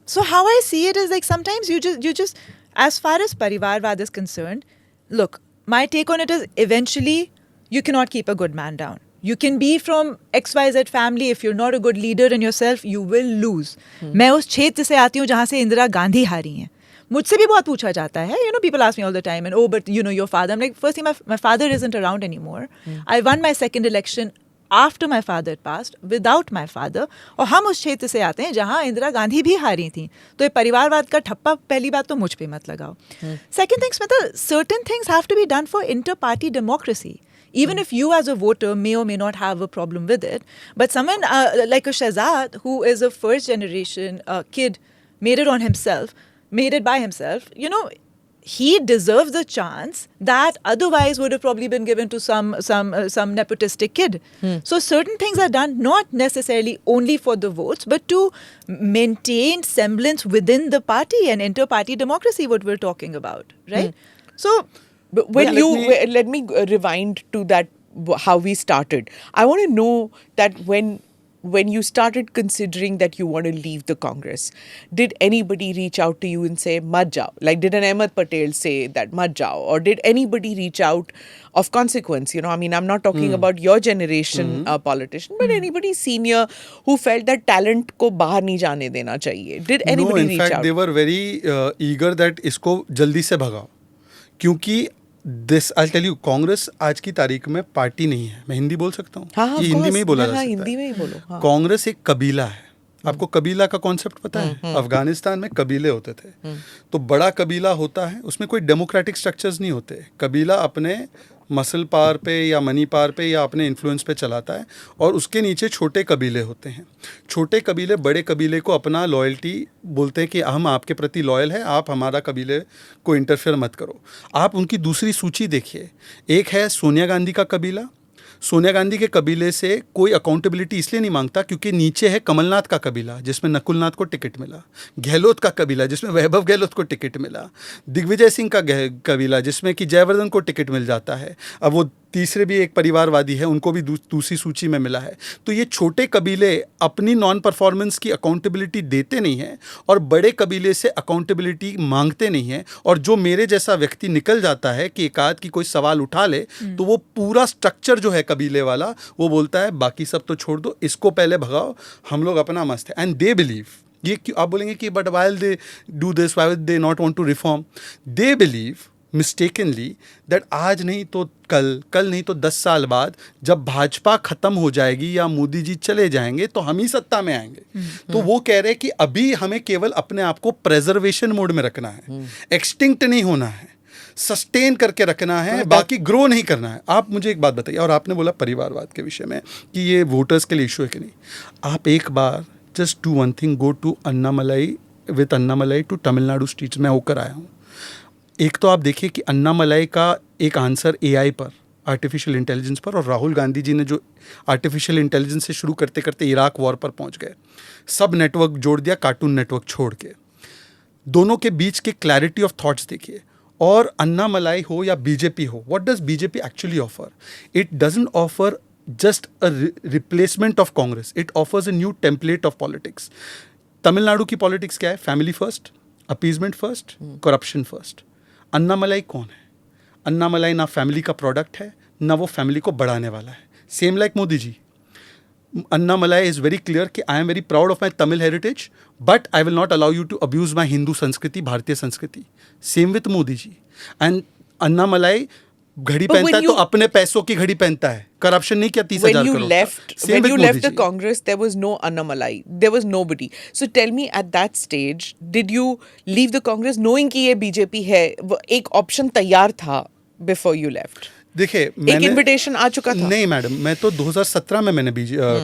So how I see it is like sometimes you just as far as Parivarvad is concerned, look, my take on it is eventually you cannot keep a good man down. You can be from XYZ family. If you're not a good leader in yourself, you will lose. मैं उस क्षेत्र से आती हूँ जहाँ से इंदिरा गांधी हारी हैं. मुझसे भी बहुत पूछा जाता है. You know, people ask me all the time, and oh, but you know, your father. I'm like, firstly, my father isn't around anymore. I won my second election after my father passed, without my father. और हम उस क्षेत्र से आते हैं जहाँ इंदिरा गांधी भी हारी थी. तो ये परिवारवाद का ठप्पा पहली बात तो मुझ पे मत लगाओ. Second thing, Smita, certain things have to be done for inter-party democracy. Even if you as a voter may or may not have a problem with it, but someone like a Shehzad, who is a first generation kid, made it by himself, you know, he deserves the chance that otherwise would have probably been given to some nepotistic kid. So certain things are done not necessarily only for the votes, but to maintain semblance within the party and inter-party democracy, what we're talking about, right? So... But let me rewind to that, how we started. I want to know that when you started considering that you want to leave the Congress, did anybody reach out to you and say, mat jao? Like, did an Ahmed Patel say that, mat jao? Or did anybody reach out of consequence? You know, I mean, I'm not talking about your generation politician, but anybody senior who felt that talent ko bahar nahi jaane dena chahiye. Did anybody reach out? No, in fact, they were very eager that isko jaldi se bhagao. क्योंकि this I tell you, Congress आज की तारीख में party नहीं है. मैं हिंदी बोल सकता हूँ? हाँ, ये हिंदी में ही बोला जा सकता है. हिंदी में ही बोलो. हाँ. कांग्रेस एक कबीला है. आपको कबीला का कॉन्सेप्ट पता है? अफगानिस्तान में कबीले होते थे. तो बड़ा कबीला होता है, उसमें कोई डेमोक्रेटिक स्ट्रक्चर्स नहीं होते. कबीला अपने मसल पावर पे या मनी पावर पे या अपने इन्फ्लुएंस पे चलाता है, और उसके नीचे छोटे कबीले होते हैं. छोटे कबीले बड़े कबीले को अपना लॉयल्टी बोलते हैं कि हम आपके प्रति लॉयल है, आप हमारा कबीले को इंटरफेयर मत करो. आप उनकी दूसरी सूची देखिए. एक है सोनिया गांधी का कबीला. सोनिया गांधी के कबीले से कोई अकाउंटेबिलिटी इसलिए नहीं मांगता क्योंकि नीचे है कमलनाथ का कबीला जिसमें नकुलनाथ को टिकट मिला, गहलोत का कबीला जिसमें वैभव गहलोत को टिकट मिला, दिग्विजय सिंह का कबीला जिसमें कि जयवर्धन को टिकट मिल जाता है. अब वो तीसरे भी एक परिवारवादी है, उनको भी दूसरी सूची में मिला है. तो ये छोटे कबीले अपनी नॉन परफॉर्मेंस की अकाउंटेबिलिटी देते नहीं हैं और बड़े कबीले से अकाउंटेबिलिटी मांगते नहीं हैं. और जो मेरे जैसा व्यक्ति निकल जाता है कि एक आध की कोई सवाल उठा ले, तो वो पूरा स्ट्रक्चर जो है कबीले वाला, वो बोलता है बाकी सब तो छोड़ दो, इसको पहले भगाओ, हम लोग अपना मस्त है. एंड दे बिलीव, ये आप बोलेंगे कि but while they do this, why they not want to reform, they believe mistakenly that आज नहीं तो कल नहीं तो 10 साल बाद जब भाजपा खत्म हो जाएगी या मोदी जी चले जाएंगे तो हम ही सत्ता में आएंगे. तो वो कह रहे हैं कि अभी हमें केवल अपने आप को प्रेजर्वेशन मोड में रखना है, एक्सटिंक्ट नहीं होना है, सस्टेन करके रखना है, बाकी ग्रो नहीं करना है. आप मुझे एक बात बताइए, और आपने बोला परिवारवाद के विषय में कि ये वोटर्स के लिए इशू है कि नहीं. आप एक बार just do one thing, go to Annamalai with Annamalai to Tamil Nadu streets. मैं होकर आया हूँ. एक तो आप देखिए कि अन्नामलाई का एक आंसर एआई पर, आर्टिफिशियल इंटेलिजेंस पर, और राहुल गांधी जी ने जो आर्टिफिशियल इंटेलिजेंस से शुरू करते करते इराक वॉर पर पहुंच गए, सब नेटवर्क जोड़ दिया कार्टून नेटवर्क छोड़ के. दोनों के बीच के क्लैरिटी ऑफ थॉट्स देखिए. और अन्नामलाई हो या बीजेपी हो, what does BJP actually offer? It doesn't offer just a replacement of Congress. It offers a new template of politics. Tamil Nadu की पॉलिटिक्स क्या है? Family first, appeasement first, corruption first. Annamalai कौन है? अन्नामलाई ना फैमिली का प्रोडक्ट है, ना वो फैमिली को बढ़ाने वाला है. Same like Modi ji. Annamalai is very clear कि I am very proud of my Tamil heritage, but I will not allow you to abuse my Hindu sanskriti, Bharatiya sanskriti. Same with Modi ji. And Annamalai घड़ी पहनता है तो अपने पैसों की घड़ी पहनता है, करप्शन नहीं किया 30,000 crore. When you left the Congress, there was no Annamalai, there was nobody. So tell me, at that stage, did you leave the Congress knowing कि ये BJP है? एक ऑप्शन तैयार था before you left? देखिए, एक इन्विटेशन आ चुका था? नहीं मैडम, मैं तो 2017 में मैंने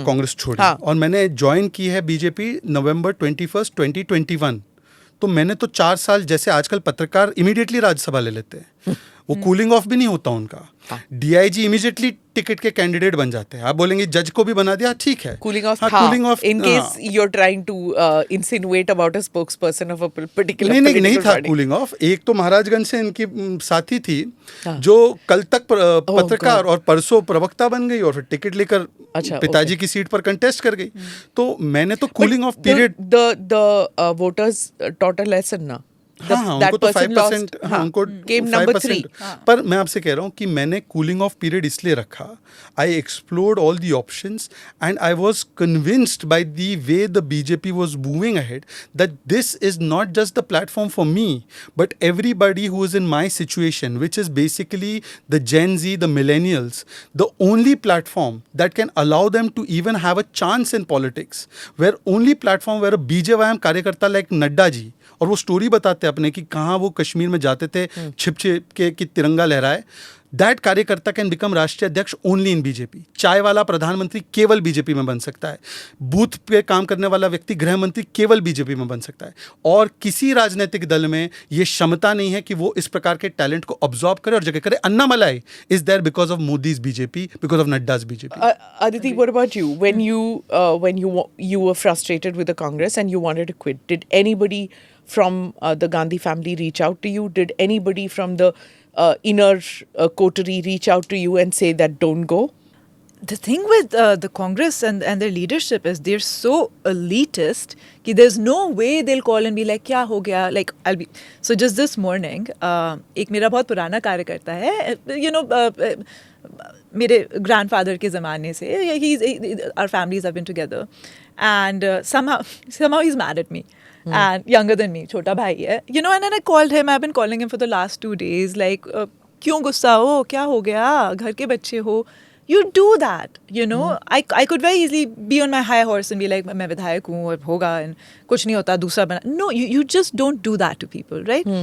कांग्रेस छोड़ी. हाँ. और मैंने ज्वाइन की है बीजेपी नवंबर 21, 2021. तो मैंने तो 4 साल, जैसे आजकल पत्रकार इमीडिएटली राज्यसभा ले लेते हैं, वो कूलिंग ऑफ भी नहीं होता उनका। डीआईजी इमीडिएटली टिकट के कैंडिडेट बन जाते हैं। आप बोलेंगे जज को भी बना दिया, ठीक है, कूलिंग ऑफ हाँ, था cooling off in case you are trying to insinuate about a spokesperson of a particular नहीं था कूलिंग ऑफ। एक तो महाराजगंज से इनकी साथी थी जो कल तक पत्रकार और परसों प्रवक्ता बन गई और फिर टिकट लेकर पिताजी की सीट पर कंटेस्ट कर गई। तो मैंने तो cooling of period the voters taught a lesson ना। हाँ, उनको तो 5%, उनको 5%। पर मैं आपसे कह रहा हूँ कि मैंने कूलिंग ऑफ पीरियड इसलिए रखा, I explored all the options and I was convinced by the way the BJP was moving ahead that this is not just the platform for me but everybody who is in my situation which is basically the Gen Z, the millennials, the only platform that can allow them to even have a chance in politics, where only platform where a BJP कार्यकर्ता like Nadda ji, और वो story बताते अपने कि कहाँ वो कश्मीर में जाते थे छिप छिप के कि तिरंगा लहराए, दैट कार्यकर्ता कैन बिकम राष्ट्रीय अध्यक्ष ओनली इन बीजेपी। चाय वाला प्रधानमंत्री केवल बीजेपी में बन सकता है, बूथ पे काम करने वाला व्यक्ति गृह मंत्री केवल बीजेपी में बन सकता है, और किसी राजनीतिक दल में ये क्षमता नहीं है कि वो इस प्रकार के टैलेंट को ऑब्जॉर्व करे और जगह करे। Annamalai is there because of Modi's BJP, because of Nadda's BJP. Aditi, what about you? When you were frustrated with the Congress and you wanted to quit, did anybody from the Gandhi family reach out to you? Did anybody from the inner coterie reach out to you and say that don't go? The thing with the Congress and their leadership is they're so elitist कि there's no way they'll call and be like क्या हो गया, like I'll be so just this morning एक मेरा बहुत पुराना कार्यकर्ता है, you know, मेरे grandfather के ज़माने से, our families have been together and somehow he's mad at me. And younger than me, छोटा भाई है, you know, and then I called him. I've been calling him for the last 2 days, like क्यों गुस्सा हो, क्या हो गया, घर के बच्चे हो, you do that, you know. I could very easily be on my high horse and be like मैं विधायक हूँ और होगा and कुछ नहीं होता दूसरा बना. No, you just don't do that to people, right?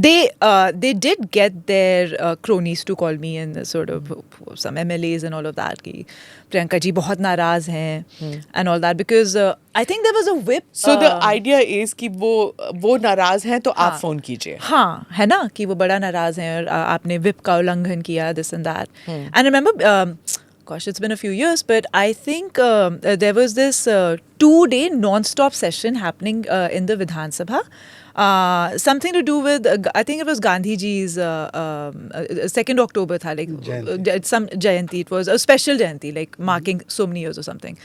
They did get their cronies to call me and sort of some MLAs and all of that कि Priyanka ji बहुत नाराज हैं and all that because I think there was a whip. So the idea is कि वो नाराज हैं तो आप फोन कीजिए. हाँ, है ना कि वो बड़ा नाराज हैं और आपने whip का उल्लंघन किया, this and that. And I remember gosh, it's been a few years, but I think there was this 2-day non-stop session happening in the Vidhan Sabha. Something to do with, I think it was Gandhi ji's 2nd October tha, like some Jayanti. It was a special Jayanti, like marking so many years or something.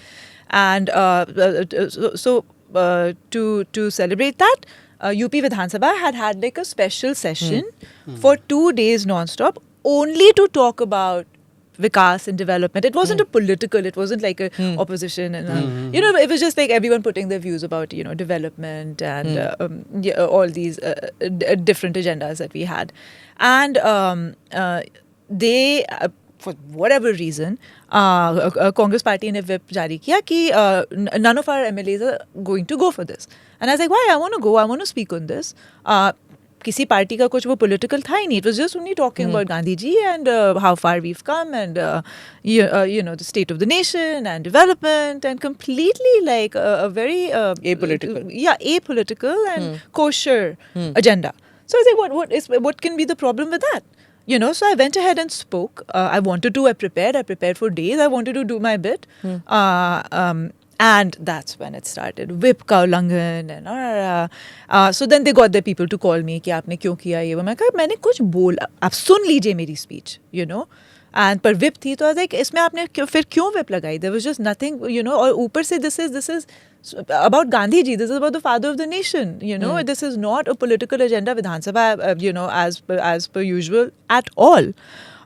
And to celebrate that, UP Vidhan Sabha had like a special session for 2 days non-stop, only to talk about Vikas and development. It wasn't a political, it wasn't like a opposition and you know, it was just like everyone putting their views about, you know, development and all these different agendas that we had. And they for whatever reason Congress party ने whip जारी किया कि none of our MLAs are going to go for this. And I was like, why? I want to go, I want to speak on this. किसी party का कुछ वो political था ही नहीं. It was just only talking about Gandhi ji and how far we've come and you know, the state of the nation and development and completely like a very apolitical. Apolitical and kosher agenda. So I was like, what can be the problem with that? You know, so I went ahead and spoke. I prepared for days. I wanted to do my bit. And that's when it started. Whip का उल्लंघन and so then they got their people to call me कि आपने क्यों किया ये वो. मैं कहा मैंने कुछ बोला, आप सुन लीजिए मेरी speech, you know. And पर whip थी तो I was like इसमें आपने फिर क्यों whip लगाई? There was just nothing, you know. और ऊपर से this is about Gandhi ji. This is about the father of the nation, you know. This is not a political agenda Vidhan Sabha, you know, as per usual at all.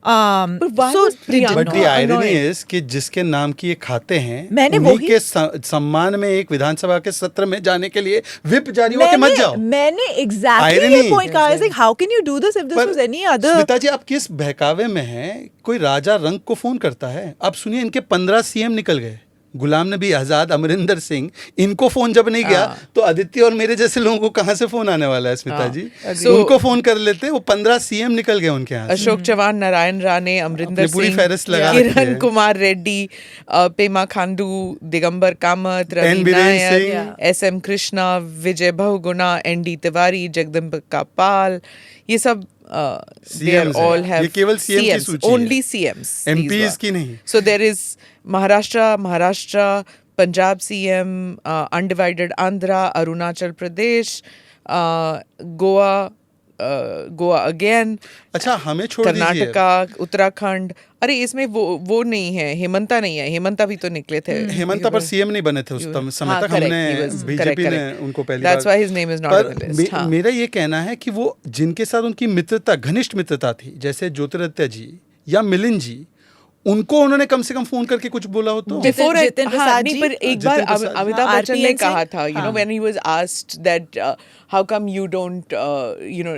But the irony is कि जिसके नाम की ये खाते हैं उन्हीं के सम्मान में एक विधानसभा के सत्र में जाने के लिए विप जारी हो के मत जाओ. मैंने exactly ये point कहा. I was like, how can you do this if this was any other? Smita जी, आप किस बहकावे में हैं? कोई राजा रंग को फोन करता है. आप सुनिए, इनके 15 CM निकल गए. गुलाम नबी आजाद, अमरिंदर सिंह, इनको फोन जब नहीं गया तो आदित्य और मेरे जैसे लोगों को कहाँ से फोन आने वाला है स्मिता जी? उनको फोन कर लेते, वो 15 CM निकल गए उनके यहाँ. अशोक चौहान, नारायण राणे, अमरिंदर सिंह, किरण कुमार रेड्डी, पेमा खांडू, दिगंबर कामत, रवि नायर, SM कृष्णा, विजय बहुगुणा, ND तिवारी, जगदम्बिका पाल, ये सब they are CMs all हैं. have ये केवल CM की CMs, सूची है. only CMs. MPs these were. की नहीं. So there is Maharashtra, Punjab CM, undivided Andhra, Arunachal Pradesh, Goa again. अच्छा हमें छोड़ दीजिए. कर्नाटका, उत्तराखंड. अरे इसमें वो नहीं है, हेमंता नहीं है. हेमंता भी तो निकले थे. हेमंता पर सीएम नहीं बने थे उस समय तक. हमने बीजेपी ने उनको पहली बार. That's why his name is not on the list. हाँ. मेरा ये कहना है कि वो जिनके साथ उनकी मित्रता, घनिष्ठ मित्रता थी, जैसे ज्योतिरादित्य जी या मिलिंद जी, उनको उन्होंने कम से कम फोन करके कुछ बोला हो तो. Before जितिन प्रसाद जी, पर एक बार अमिताभ बच्चन ने RPN से, कहा था, you know, when he was asked that how come you don't, you know,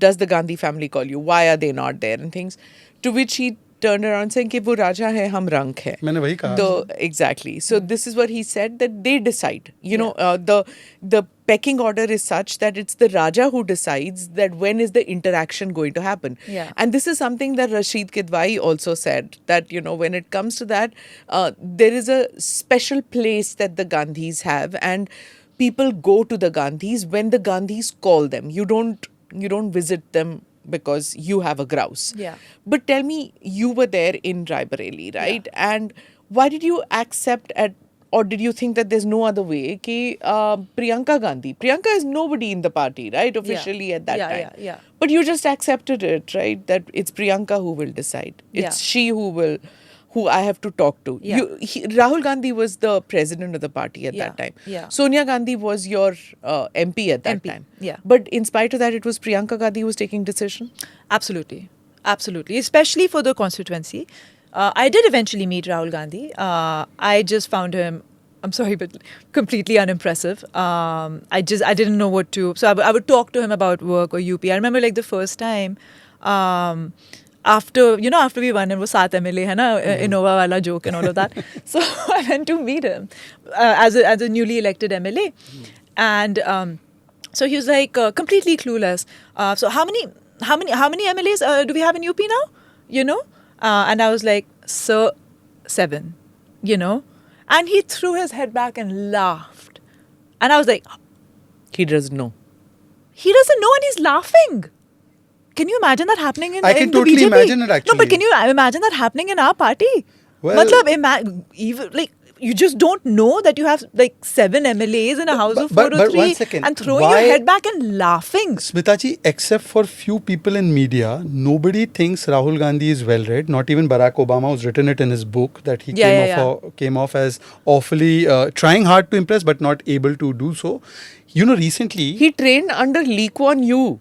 does the Gandhi family call you? Why are they not there and things? To which he turned around saying कि वो राजा है, हम रंक है. मैंने वही कहा. तो exactly. So this is what he said, that they decide. You know, the pecking order is such that it's the Raja who decides that when is the interaction going to happen. Yeah. And this is something that Rashid Kidwai also said, that, you know, when it comes to that, there is a special place that the Gandhis have, and people go to the Gandhis when the Gandhis call them. You don't visit them because you have a grouse. Yeah. But tell me, you were there in Rai Bareli, right? Yeah. And why did you accept or did you think that there's no other way कि Priyanka is nobody in the party, right? Officially at that time. Yeah. But you just accepted it, right? That it's Priyanka who will decide. It's she who I have to talk to. Yeah. Rahul Gandhi was the president of the party at that time. Yeah. Sonia Gandhi was your MP at that time. Yeah. But in spite of that, it was Priyanka Gandhi who was taking decision? Absolutely. Especially for the constituency. I did eventually meet Rahul Gandhi. I just found him, I'm sorry, but completely unimpressive. I didn't know what to. So I would talk to him about work or UP. I remember like the first time, after we won and वो 7 MLA है ना, Innova वाला joke and all of that. So I went to meet him as a newly elected MLA, and so he was like completely clueless. So how many MLAs do we have in UP now? You know, and I was like, sir, 7. You know, and he threw his head back and laughed, and I was like, he doesn't know. He doesn't know, and he's laughing. Can you imagine that happening in I can in the totally BJP? imagine it, actually. No, but can you imagine that happening in our party? Well, even like you just don't know that you have like 7 MLAs in a house of 4 or 3 one second. and throwing your head back and laughing. Smita ji, except for few people in media, nobody thinks Rahul Gandhi is well read. Not even Barack Obama, who's written it in his book, that he came off as awfully trying hard to impress but not able to do so. You know, recently he trained under Lee Kuan Yew.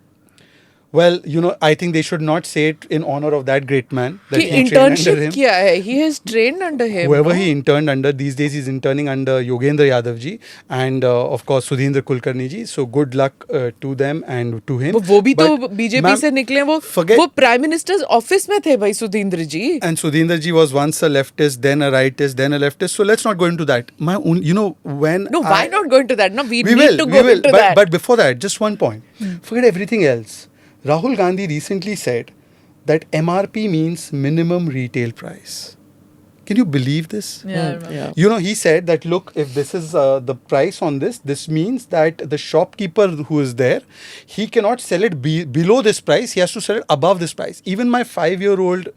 Well, you know, I think they should not say it in honor of that great man. That he trained internship under him. किया है. He has trained under him. Whoever he interned under, these days he's interning under Yogendra Yadav ji and of course Sudhindra Kulkarni ji. So good luck to them and to him. वो भी तो BJP से निकले. वो Prime Minister's office में थे भाई Sudhindra ji. And Sudhindra ji was once a leftist, then a rightist, then a leftist. So let's not go into that. You know, when why not go into that? No, we need will, to go into that. But before that, just one point. Forget everything else. Rahul Gandhi recently said that MRP means minimum retail price. Can you believe this? Yeah. You know, he said that, look, if this is the price on this means that the shopkeeper who is there, he cannot sell it below this price. He has to sell it above this price. Even my 5-year-old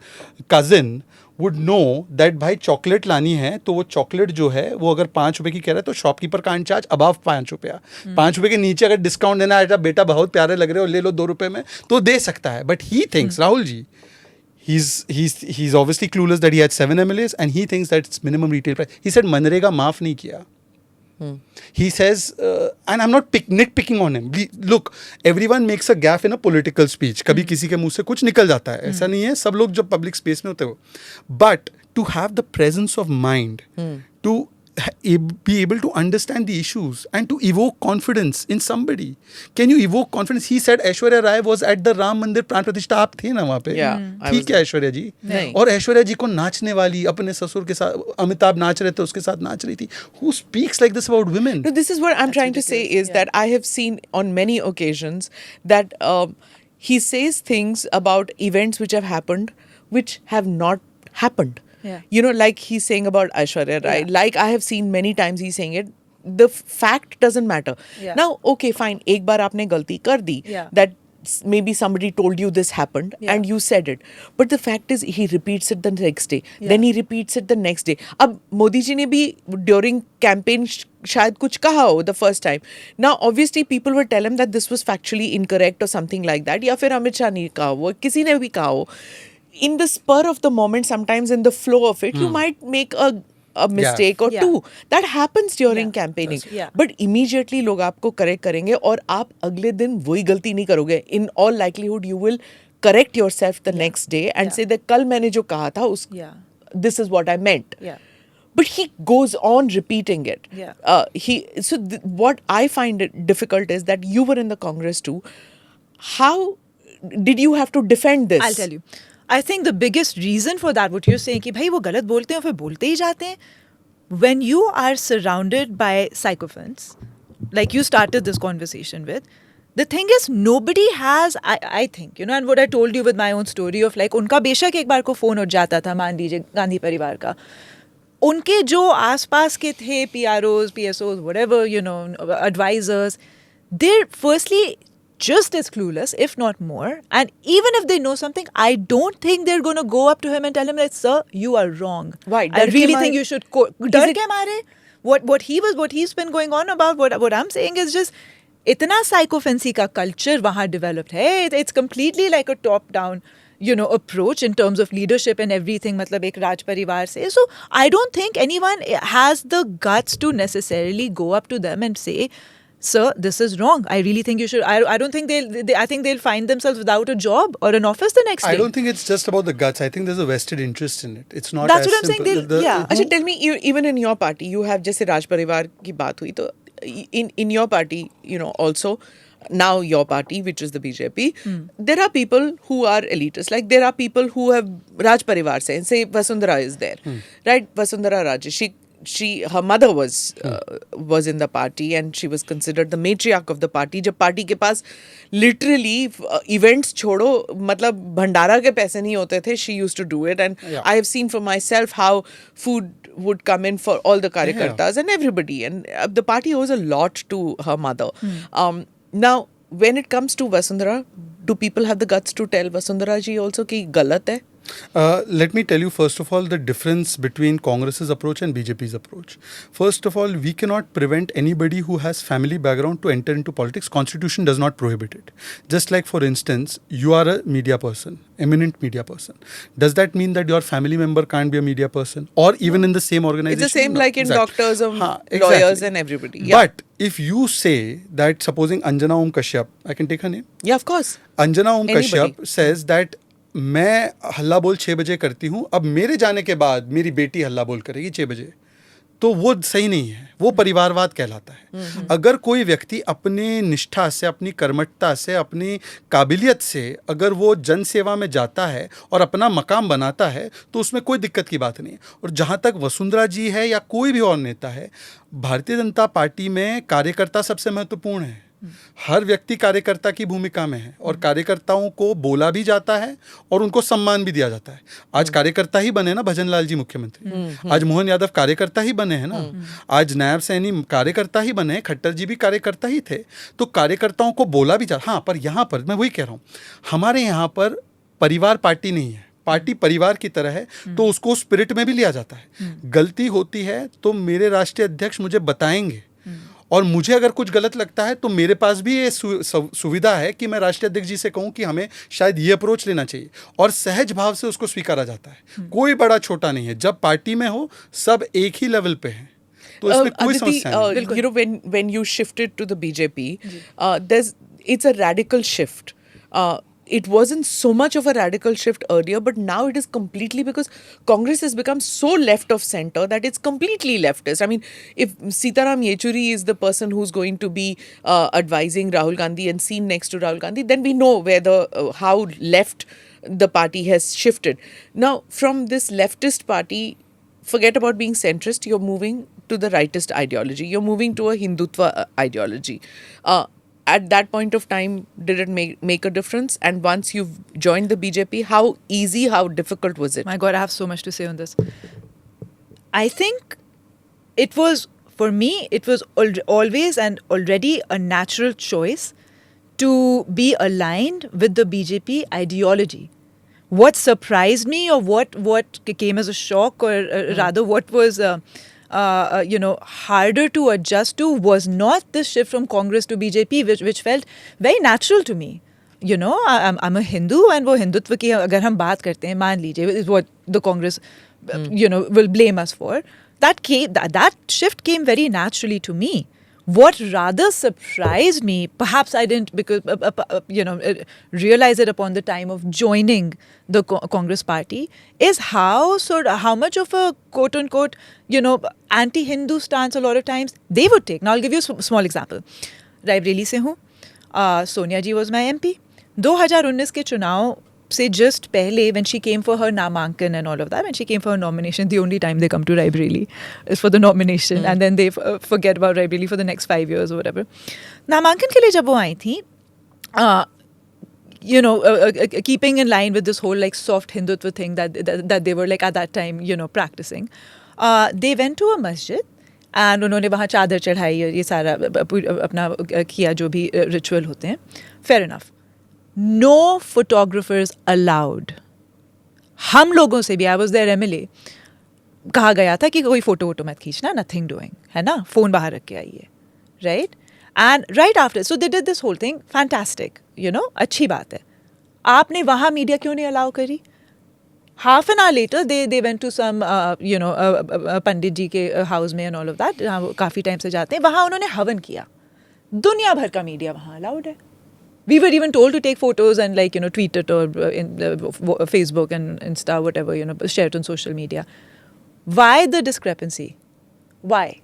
cousin would know that भाई chocolate लानी है तो वो chocolate जो है वो अगर 5 रुपए की कह रहा है तो शॉपकीपर कांट चार्ज अबाव 5 रुपया. 5 रुपए के नीचे अगर डिस्काउंट देना है, बेटा बहुत प्यारे लग रहे हो ले लो 2 रुपए में, तो दे सकता है. But he thinks, Rahul ji, he's obviously clueless that he had 7 MLAs and he thinks that it's minimum retail price. He said MNREGA माफ नहीं किया. He says, and I'm not nitpicking on him. Look, everyone makes a gaffe in a political speech. कभी किसी के मुंह से कुछ निकल जाता है. ऐसा नहीं है, सब लोग जब public space में होते हो. But to have the presence of mind, to be able to understand the issues and to evoke confidence in somebody. Can you evoke confidence? He said Aishwarya Rai was at the Ram Mandir प्राण प्रतिष्ठा. आप थे ना वहाँ पे? ठीक है ऐश्वर्या जी. और ऐश्वर्या जी को नाचने वाली अपने ससुर के साथ अमिताभ नाच रहे थे उसके साथ नाच रही थी. Who speaks like this about women? No, this is what I'm trying to say is that I have seen on many occasions that he says things about events which have happened which have not happened. Yeah. You know, like he's saying about Aishwarya Rai. Yeah. Like I have seen many times he's saying it. The fact doesn't matter. Yeah. Now, okay, fine. एक बार आपने गलती कर दी. Yeah. That maybe somebody told you this happened and you said it. But the fact is, he repeats it the next day. Then he repeats it the next day. Ab Modi ji ne bhi during campaign shayad kuch kaha ho the first time. Now, obviously, people will tell him that this was factually incorrect or something like that. Ya fir Amit Shah ne kaha ho, kisi ne bhi kaha ho. In the spur of the moment, sometimes in the flow of it, you might make a mistake or two. That happens during campaigning. But immediately लोग आपको correct करेंगे और आप अगले दिन वही गलती नहीं करोगे. In all likelihood, you will correct yourself the next day and say that कल मैंने जो कहा था, this is what I meant. But he goes on repeating it. What I find it difficult is that you were in the Congress too. How did you have to defend this? I'll tell you. I think the biggest reason for that, what you're saying, कि भाई वो गलत बोलते हैं और फिर बोलते ही जाते हैं. When you are surrounded by sycophants, like you started this conversation with, the thing is nobody has, I think, you know, and what I told you with my own story of like, उनका बेशक एक बार को phone उठ जाता था, मान लीजिए गांधी परिवार का. उनके जो आसपास के थे, PROs, PSOs, whatever, you know, advisors, they're firstly just as clueless, if not more. And even if they know something, I don't think they're going to go up to him and tell him, like, sir, you are wrong. Why? I really think you should... Dar ke maare? What he's been going on about, what I'm saying is just, itna sycophancy ka culture wahan developed hai. It's completely like a top-down, you know, approach in terms of leadership and everything, matlab ek Raj Parivar se. So I don't think anyone has the guts to necessarily go up to them and say, sir, this is wrong. I really think you should. I don't think I think they'll find themselves without a job or an office the next day. I don't think it's just about the guts. I think there's a vested interest in it. It's not. That's as what I'm simple. saying. Achha, tell me, even in your party, you have just Raj Parivar ki baat hui. To in your party, you know, also now your party, which is the BJP, there are people who are elitists. Like there are people who have Raj Parivar say Vasundhara is there, right? Vasundhara Raje. Her mother was in the party and she was considered the matriarch of the party. जब party के पास literally events छोड़ो, मतलब भंडारा के पैसे नहीं होते थे, she used to do it. And I have seen for myself how food would come in for all the karyakartas and everybody. And the party owes a lot to her mother. Now, when it comes to Vasundhara, do people have the guts to tell Vasundhara ji also कि गलत है? Let me tell you first of all the difference between Congress's approach and BJP's approach. First of all, we cannot prevent anybody who has family background to enter into politics. Constitution does not prohibit it. Just like, for instance, you are a media person, eminent media person. Does that mean that your family member can't be a media person? Or even in the same organization? It's the same like in doctors and exactly. lawyers and everybody. Yeah. But if you say that, supposing Anjana Om Kashyap, I can take her name? Yeah, of course. Anjana Om Kashyap says that मैं हल्ला बोल 6 बजे करती हूँ, अब मेरे जाने के बाद मेरी बेटी हल्ला बोल करेगी 6 बजे, तो वो सही नहीं है, वो परिवारवाद कहलाता है. अगर कोई व्यक्ति अपनी निष्ठा से, अपनी कर्मठता से, अपनी काबिलियत से अगर वो जन सेवा में जाता है और अपना मकाम बनाता है तो उसमें कोई दिक्कत की बात नहीं है. और जहाँ तक वसुंधरा जी है या कोई भी और नेता है, भारतीय जनता पार्टी में कार्यकर्ता सबसे महत्वपूर्ण है. हर व्यक्ति कार्यकर्ता की भूमिका में है और कार्यकर्ताओं को बोला भी जाता है और उनको सम्मान भी दिया जाता है. आज कार्यकर्ता ही बने ना भजन लाल जी मुख्यमंत्री, आज मोहन यादव कार्यकर्ता ही बने हैं ना, आज नायब सैनी कार्यकर्ता ही बने हैं, खट्टर जी भी कार्यकर्ता ही थे. तो कार्यकर्ताओं को बोला भी जाता. हाँ, पर यहाँ पर मैं वही कह रहा हूँ, हमारे यहाँ पर परिवार पार्टी नहीं है, पार्टी परिवार की तरह है, तो उसको स्पिरिट में भी लिया जाता है. गलती होती है तो मेरे राष्ट्रीय अध्यक्ष मुझे बताएंगे और मुझे अगर कुछ गलत लगता है तो मेरे पास भी ये सुविधा है कि मैं राष्ट्रीय अध्यक्ष जी से कहूं कि हमें शायद ये अप्रोच लेना चाहिए और सहज भाव से उसको स्वीकारा जाता है. कोई बड़ा छोटा नहीं है, जब पार्टी में हो सब एक ही लेवल पे हैं, तो इसमें कोई समस्या नहीं. You know, when you shifted to the BJP, it's a radical shift. It wasn't so much of a radical shift earlier, but now it is completely, because Congress has become so left of center that it's completely leftist. I mean, if Sitaram Yechuri is the person who's going to be advising Rahul Gandhi and seen next to Rahul Gandhi, then we know where how left the party has shifted. Now, from this leftist party, forget about being centrist, you're moving to the rightist ideology. You're moving to a Hindutva ideology. At that point of time, did it make a difference? And once you've joined the BJP, how easy, how difficult was it? My God, I have so much to say on this. I think it was, for me, it was always and already a natural choice to be aligned with the BJP ideology. What surprised me, or what came as a shock, or rather what was harder to adjust to, was not the shift from Congress to BJP, which felt very natural to me. I'm a Hindu, and वो हिंदुत्व की अगर हम बात करते हैं, मान लीजिए, is what the Congress will blame us for. That shift came very naturally to me. What rather surprised me, perhaps I didn't realize it upon the time of joining the Congress party, is how much of a quote unquote anti-Hindu stance a lot of times they would take. Now I'll give you a small example. Rai Bareli से हूँ. Sonia ji was my MP. 2019 के चुनाव से just पहले, when she came for her नामांकन and all of that, when she came for her nomination, the only time they come to Rai Bareli is for the nomination, and then they forget about Rai Bareli for the next 5 years or whatever. नामांकन के लिए जब वो आई थी, keeping in line with this whole like soft Hindutva thing that they were like at that time practicing, they went to a masjid and उन्होंने वहाँ चादर चढ़ाई, ये सारा अपना किया जो भी रिचुअल होते हैं. Fair enough. No photographers allowed. हम लोगों से भी, I was their MLA, कहा गया था कि कोई फोटो वोटो मत खींचना, nothing doing, है ना, फोन बाहर रख के आइए, right? And right after, so they did this whole thing, fantastic, अच्छी बात है. आपने वहाँ मीडिया क्यों नहीं अलाउ करी? Half an hour later, they went to some, पंडित जी के हाउस में and all of that, काफ़ी टाइम से जाते हैं, वहाँ उन्होंने हवन किया. दुनिया भर का मीडिया वहाँ अलाउड है. We were even told to take photos and tweet it, or in Facebook and Insta, whatever, share it on social media. Why the discrepancy? Why?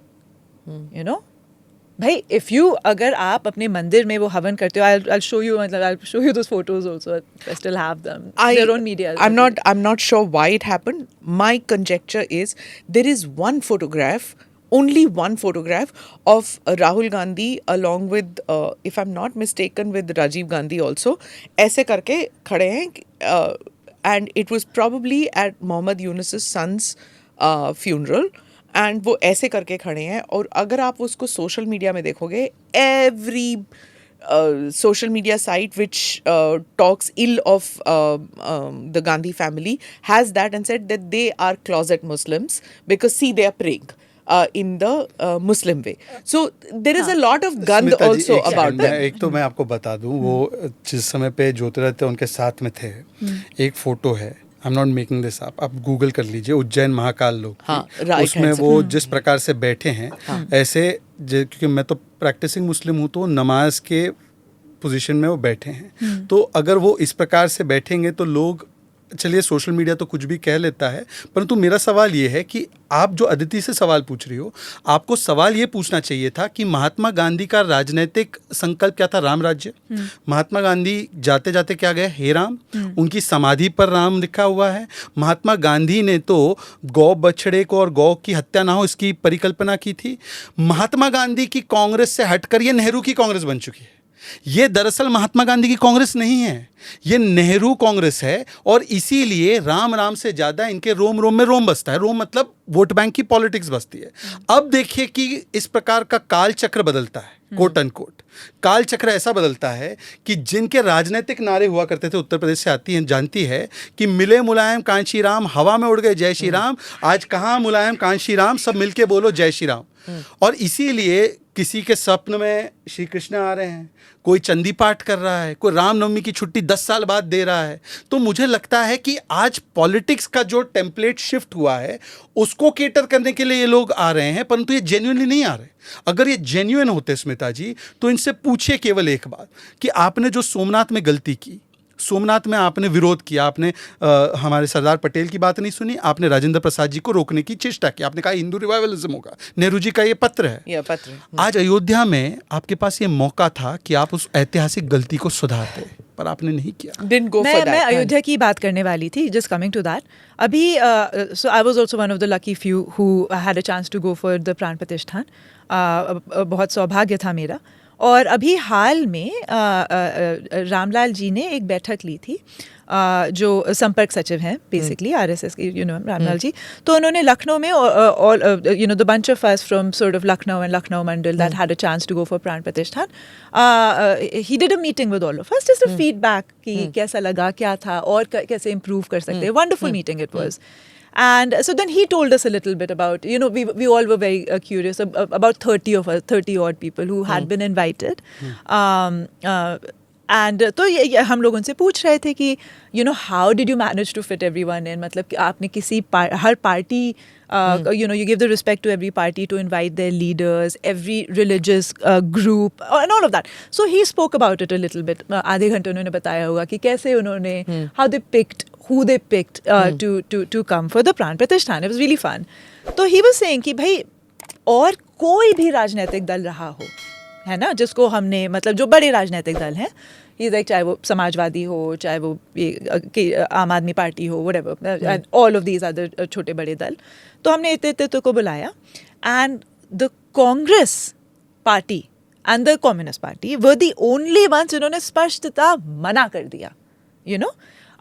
भाई, if you, अगर आप अपने मंदिर में वो हवन करते हो, I'll show you those photos also. I still have them. Their own media. I'm not sure why it happened. My conjecture is there is only one photograph of Rahul Gandhi along with, if I'm not mistaken, with Rajiv Gandhi also. ऐसे करके खड़े हैं, and it was probably at Mohammad Yunus's son's funeral. And वो ऐसे करके खड़े हैं, और अगर आप उसको सोशल मीडिया में देखोगे, every social media site which talks ill of the Gandhi family has that and said that they are closet Muslims because see, they are praying in the Muslim way. So there is a lot of gand also about them. एक तो मैं आपको बता दूं, वो जिस समय पे ज्योतिरादित्य उनके साथ में थे, एक फोटो है, आई am not making this up, आप गूगल कर लीजिए, उज्जैन महाकाल लोग, उसमें वो जिस प्रकार से बैठे हैं, ऐसे, क्योंकि मैं तो प्रैक्टिसिंग मुस्लिम हूँ, तो नमाज के पोजीशन में वो बैठे हैं. तो अगर वो इस प्रकार से बैठेंगे तो लोग, चलिए सोशल मीडिया तो कुछ भी कह लेता है, परंतु मेरा सवाल ये है कि आप जो अदिति से सवाल पूछ रही हो, आपको सवाल ये पूछना चाहिए था कि महात्मा गांधी का राजनीतिक संकल्प क्या था? राम राज्य. महात्मा गांधी जाते जाते क्या गए? हे राम. उनकी समाधि पर राम लिखा हुआ है. महात्मा गांधी ने तो गौ बछड़े को और गौ की हत्या ना हो इसकी परिकल्पना की थी. महात्मा गांधी की कांग्रेस से हटकर ये नेहरू की कांग्रेस बन चुकी है. ये दरअसल महात्मा गांधी की कांग्रेस नहीं है, ये नेहरू कांग्रेस है. और इसीलिए राम राम से ज्यादा इनके रोम रोम में रोम बसता है. रोम मतलब वोट बैंक की पॉलिटिक्स बसती है. अब देखिए कि इस प्रकार का काल चक्र बदलता है, कोट अनकोट. काल चक्र ऐसा बदलता है कि जिनके राजनीतिक नारे हुआ करते थे, उत्तर प्रदेश से आती हैं, जानती है कि मिले मुलायम कांची राम, हवा में उड़ गए जय श्री राम. आज कहाँ मुलायम कांची राम, सब मिलके बोलो जय श्री राम. और इसीलिए किसी के स्वप्न में श्री कृष्ण आ रहे हैं, कोई चंदी पाठ कर रहा है, कोई रामनवमी की छुट्टी 10 साल बाद दे रहा है. तो मुझे लगता है कि आज पॉलिटिक्स का जो टेम्पलेट शिफ्ट हुआ है, उसको केटर करने के लिए ये लोग आ रहे हैं, परंतु ये जेन्युइनली नहीं आ रहे. अगर ये जेन्युइन होते स्मिता जी, तो इनसे पूछिए केवल एक बात कि आपने जो सोमनाथ में गलती की, सोमनाथ में आपने विरोध किया, आपने हमारे सरदार पटेल की बात नहीं सुनी, आपने राजेंद्र प्रसाद जी को रोकने की चेष्टा की, आपने कहा हिंदू रिवाइवलिज्म होगा. नेहरू जी का ये पत्र है. आज अयोध्या में आपके पास ये मौका था कि आप उस ऐतिहासिक गलती को सुधारते, पर आपने नहीं किया. मैं अयोध्या की बात करने वाली थी, जस्ट कमिंग टू दैट. अभी so I was also one of the lucky few who had a chance to go for the Pran Pratishthan. बहुत सौभाग्य था मेरा. और अभी हाल में रामलाल जी ने एक बैठक ली थी, जो संपर्क सचिव हैं बेसिकली आरएसएस के, रामलाल जी, तो उन्होंने लखनऊ में all the bunch of us from sort of Lucknow and Lucknow Mandal that had a chance to go for Pran Pratishthan, he did a meeting with all of us, just a feedback कि कैसा लगा, क्या था और कैसे इम्प्रूव कर सकते हैं. Wonderful meeting it was. And so then he told us a little bit about, we all were very curious about 30 of us, 30 odd people who had been invited. And तो ये हम लोग उनसे पूछ रहे थे कि how did you manage to fit everyone in, मतलब कि आपने किसी हर party you give the respect to every party to invite their leaders, every religious group and all of that. So he spoke about it a little bit. आधे घंटे उन्होंने बताया होगा कि कैसे उन्होंने how they picked, who they picked to come for the प्राण प्रतिष्ठान. It was really fun. तो he was saying कि भाई और कोई भी राजनीतिक दल रहा हो, है ना, जिसको हमने मतलब जो बड़े राजनीतिक दल हैं, चाहे वो समाजवादी हो, चाहे वो आम आदमी पार्टी हो, whatever, all of these other छोटे बड़े दल, तो हमने इतने को बुलाया. And the Congress party and the communist party were the only ones जिन्होंने स्पष्टता मना कर दिया.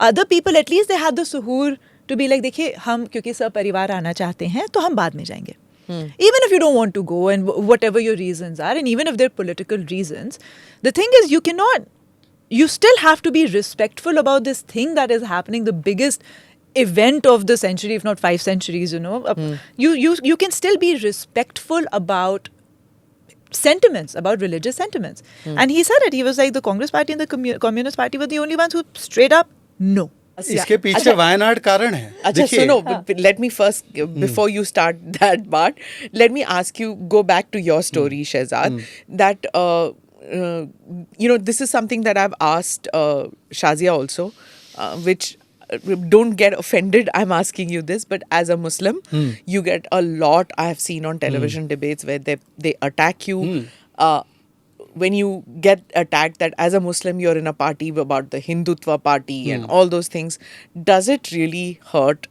Other people at least they had the सुहूर टू बी लाइक, देखिए हम क्योंकि सब परिवार आना चाहते हैं तो हम बाद में जाएंगे. Even if you don't want to go and whatever your reasons are, and even if they're political reasons, the thing is you still have to be respectful about this thing that is happening, the biggest event of the century, if not 5 centuries, you can still be respectful about sentiments, about religious sentiments. And he said it, he was like, the Congress party and the Communist party were the only ones who straight up no. इसके पीछे वायनाड कारण है. अच्छा सुनो, let me first, before you start that part, let me ask you, go back to your story, Shehzad, that this is something that I've asked Shazia also, which don't get offended, I'm asking you this, but as a Muslim, you get a lot, I have seen on television debates where they attack you. When you get attacked that as a Muslim you're in a party about the Hindutva party and all those things, does it really hurt?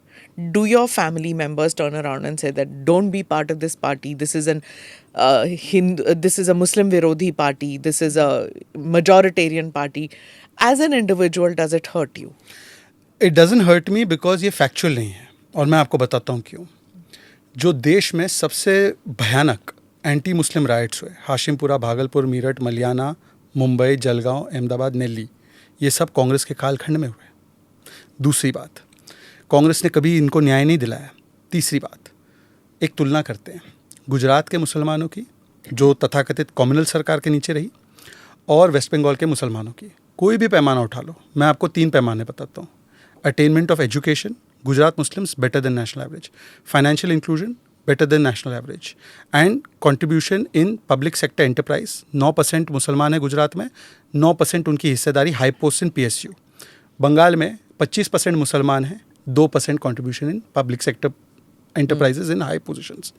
Do your family members turn around and say that don't be part of this party, this is this is a Muslim Virodhi party, this is a majoritarian party? As an individual, does it hurt you? It doesn't hurt me because ये factual नहीं है, और मैं आपको बताता हूँ क्यों. जो देश में सबसे भयानक एंटी मुस्लिम राइट्स हुए, हाशिमपुरा, भागलपुर, मीरठ, मलियाना, मुंबई, जलगांव, अहमदाबाद, दिल्ली, ये सब कांग्रेस के कालखंड में हुए. दूसरी बात, कांग्रेस ने कभी इनको न्याय नहीं दिलाया. तीसरी बात, एक तुलना करते हैं गुजरात के मुसलमानों की, जो तथाकथित कम्युनल सरकार के नीचे रही, और वेस्ट बंगाल के मुसलमानों की. कोई भी पैमाना उठा लो, मैं आपको 3 पैमाने बताता हूँ. Attainment of education, Gujarat Muslims better than national average. Financial inclusion, better than national average. And contribution in public sector enterprise, 9% मुसलमान है गुजरात में, 9% उनकी हिस्सेदारी high post in PSU. Bengal में 25% मुसलमान हैं, 2% contribution in public sector enterprises in high positions.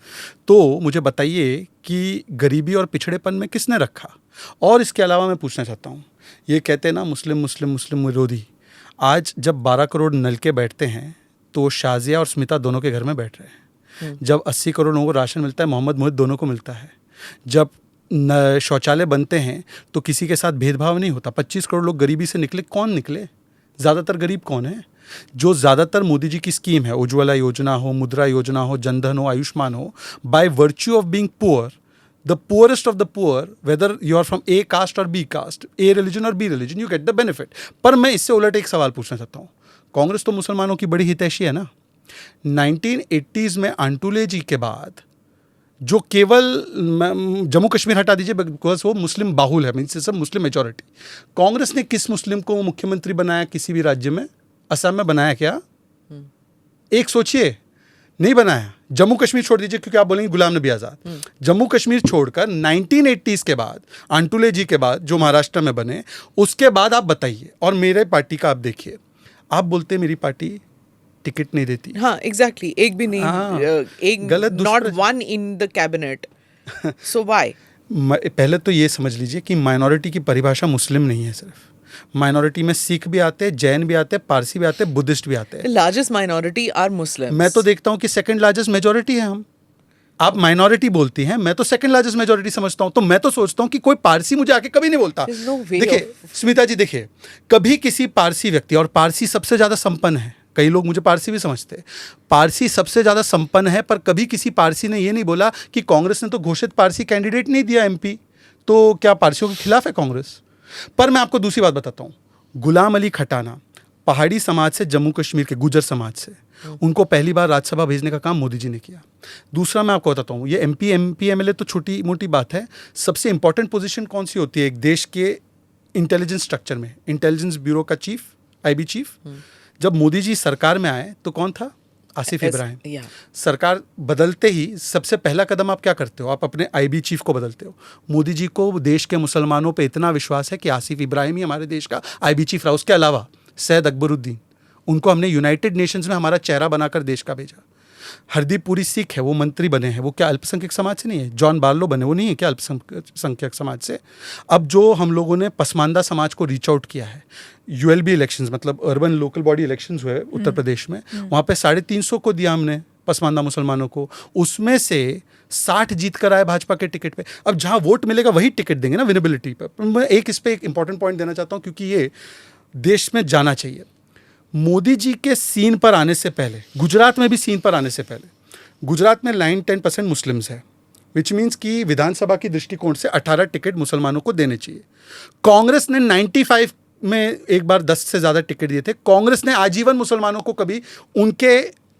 तो मुझे बताइए कि गरीबी और पिछड़ेपन में किसने रखा. और इसके अलावा मैं पूछना चाहता हूँ, ये कहते हैं ना मुस्लिम मुस्लिम मुस्लिम विरोधी, आज जब 12 करोड़ नलके बैठते हैं तो शाजिया और स्मिता दोनों के घर में बैठ रहे हैं. जब 80 करोड़ लोगों को राशन मिलता है, मोहम्मद मोहित दोनों को मिलता है. जब शौचालय बनते हैं तो किसी के साथ भेदभाव नहीं होता. 25 करोड़ लोग गरीबी से निकले. कौन निकले? ज़्यादातर गरीब कौन है? जो ज़्यादातर मोदी जी की स्कीम है, उज्ज्वला योजना हो, मुद्रा योजना हो, जनधन हो, आयुष्मान हो, by virtue of being poor, the poorest of the poor, whether you are from A caste or B caste, A religion or B religion, you get the benefit. पर मैं इससे उलट एक सवाल पूछना चाहता हूँ. कांग्रेस तो मुसलमानों की बड़ी हितैषी है ना. 1980s में आंटुले जी के बाद जो केवल जम्मू कश्मीर हटा दीजिए बिकॉज वो मुस्लिम बाहुल है, मीन्स सब मुस्लिम मेजॉरिटी, कांग्रेस ने किस मुस्लिम को मुख्यमंत्री बनाया किसी भी राज्य में? असम में बनाया क्या? एक सोचिए, नहीं बनाया. जम्मू कश्मीर छोड़ दीजिए क्योंकि आप बोलेंगे गुलाम नबी आज़ाद. जम्मू कश्मीर छोड़कर 1980s के बाद, आंटुले जी के बाद जो महाराष्ट्र में बने, उसके बाद आप बताइए. और मेरे पार्टी का आप देखिए, आप बोलते मेरी पार्टी टिकट नहीं देती. हाँ एग्जैक्टली, एक भी नहीं. एक गलत, not one in the cabinet. So why? पहले तो ये समझ लीजिए कि माइनॉरिटी की परिभाषा मुस्लिम नहीं है. सिर्फ माइनॉरिटी में सिख भी आते हैं, जैन भी आते हैं, पारसी भी आते हैं, बुद्धिस्ट भी आते हैं. Largest minority are Muslim. मैं तो देखता हूँ कि सेकंड लार्जेस्ट मेजॉरिटी है हम. आप माइनॉरिटी बोलती हैं, मैं तो सेकंड लार्जेस्ट मेजॉरिटी समझता हूं, तो मैं तो सोचता हूं कि कोई पारसी मुझे आके कभी नहीं बोलता। देखिए स्मिता जी, देखिए कभी किसी पारसी व्यक्ति, और पारसी सबसे ज्यादा संपन्न है, कई लोग मुझे पारसी भी समझते हैं, पारसी सबसे ज्यादा संपन्न है, पर कभी किसी पारसी ने यह नहीं बोला कि कांग्रेस ने तो घोषित पारसी कैंडिडेट नहीं दिया एमपी, तो क्या पारसियों के खिलाफ है कांग्रेस? पर मैं आपको दूसरी बात बताता हूं, गुलाम अली खटाना पहाड़ी समाज से, जम्मू कश्मीर के गुजर समाज से, उनको पहली बार राज्यसभा भेजने का काम मोदी जी ने किया। दूसरा मैं आपको बताता हूँ, ये एमपी एमएलए तो छोटी मोटी बात है, सबसे इंपॉर्टेंट पोजीशन कौन सी होती है एक देश के इंटेलिजेंस स्ट्रक्चर में? इंटेलिजेंस ब्यूरो का चीफ, आईबी चीफ। जब मोदी जी सरकार में आए तो कौन था? आसिफ इब्राहिम। सरकार बदलते ही सबसे पहला कदम आप क्या करते हो? आप अपने आईबी चीफ को बदलते हो। मोदी जी को देश के मुसलमानों पे इतना विश्वास है कि आसिफ इब्राहिम ही हमारे देश का आईबी चीफ रहा। उसके अलावा सैयद अकबरुद्दीन, उनको हमने यूनाइटेड नेशंस में हमारा चेहरा बनाकर देश का भेजा। हरदीप पुरी सिख है, वो मंत्री बने हैं, वो क्या अल्पसंख्यक समाज से नहीं है? जॉन बार्लो बने, वो नहीं है क्या अल्पसंख्यक समाज से? अब जो हम लोगों ने पसमानदा समाज को रीच आउट किया है, यूएलबी इलेक्शंस मतलब अर्बन लोकल बॉडी इलेक्शंस हुए उत्तर प्रदेश में, वहाँ पे 350 को दिया हमने पसमानदा मुसलमानों को, उसमें से 60 जीत कर आए भाजपा के टिकट पे। अब जहाँ वोट मिलेगा वही टिकट देंगे ना, विनेबिलिटी पर। मैं इस पे एक इंपॉर्टेंट पॉइंट देना चाहता हूँ, क्योंकि ये देश में जाना चाहिए। मोदी जी के सीन पर आने से पहले, गुजरात में भी सीन पर आने से पहले, गुजरात में 9-10% मुस्लिम्स है, विच मीन्स कि विधानसभा की दृष्टिकोण से 18 टिकट मुसलमानों को देने चाहिए। कांग्रेस ने 95 में एक बार 10 से ज़्यादा टिकट दिए थे। कांग्रेस ने आजीवन मुसलमानों को कभी उनके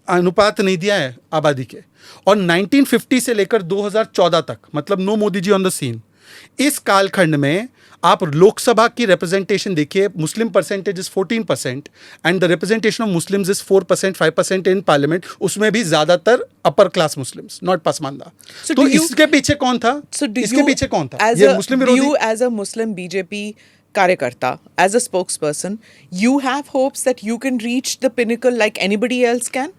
अनुपात नहीं दिया है आबादी के। और 1950 से लेकर 2014 तक, मतलब no Modi ji on the scene, इस कालखंड में आप लोकसभा की रिप्रेजेंटेशन देखिए, Muslim percentage is 14% and the representation of Muslims is 4%, 5% in parliament, उसमें भी ज्यादातर upper class Muslims, not Pasmanda. तो इसके पीछे कौन था? इसके पीछे कौन था? ये मुस्लिम विरोधी। You as a Muslim BJP कार्यकर्ता, as a spokesperson, you have hopes that you can reach the pinnacle like anybody else can?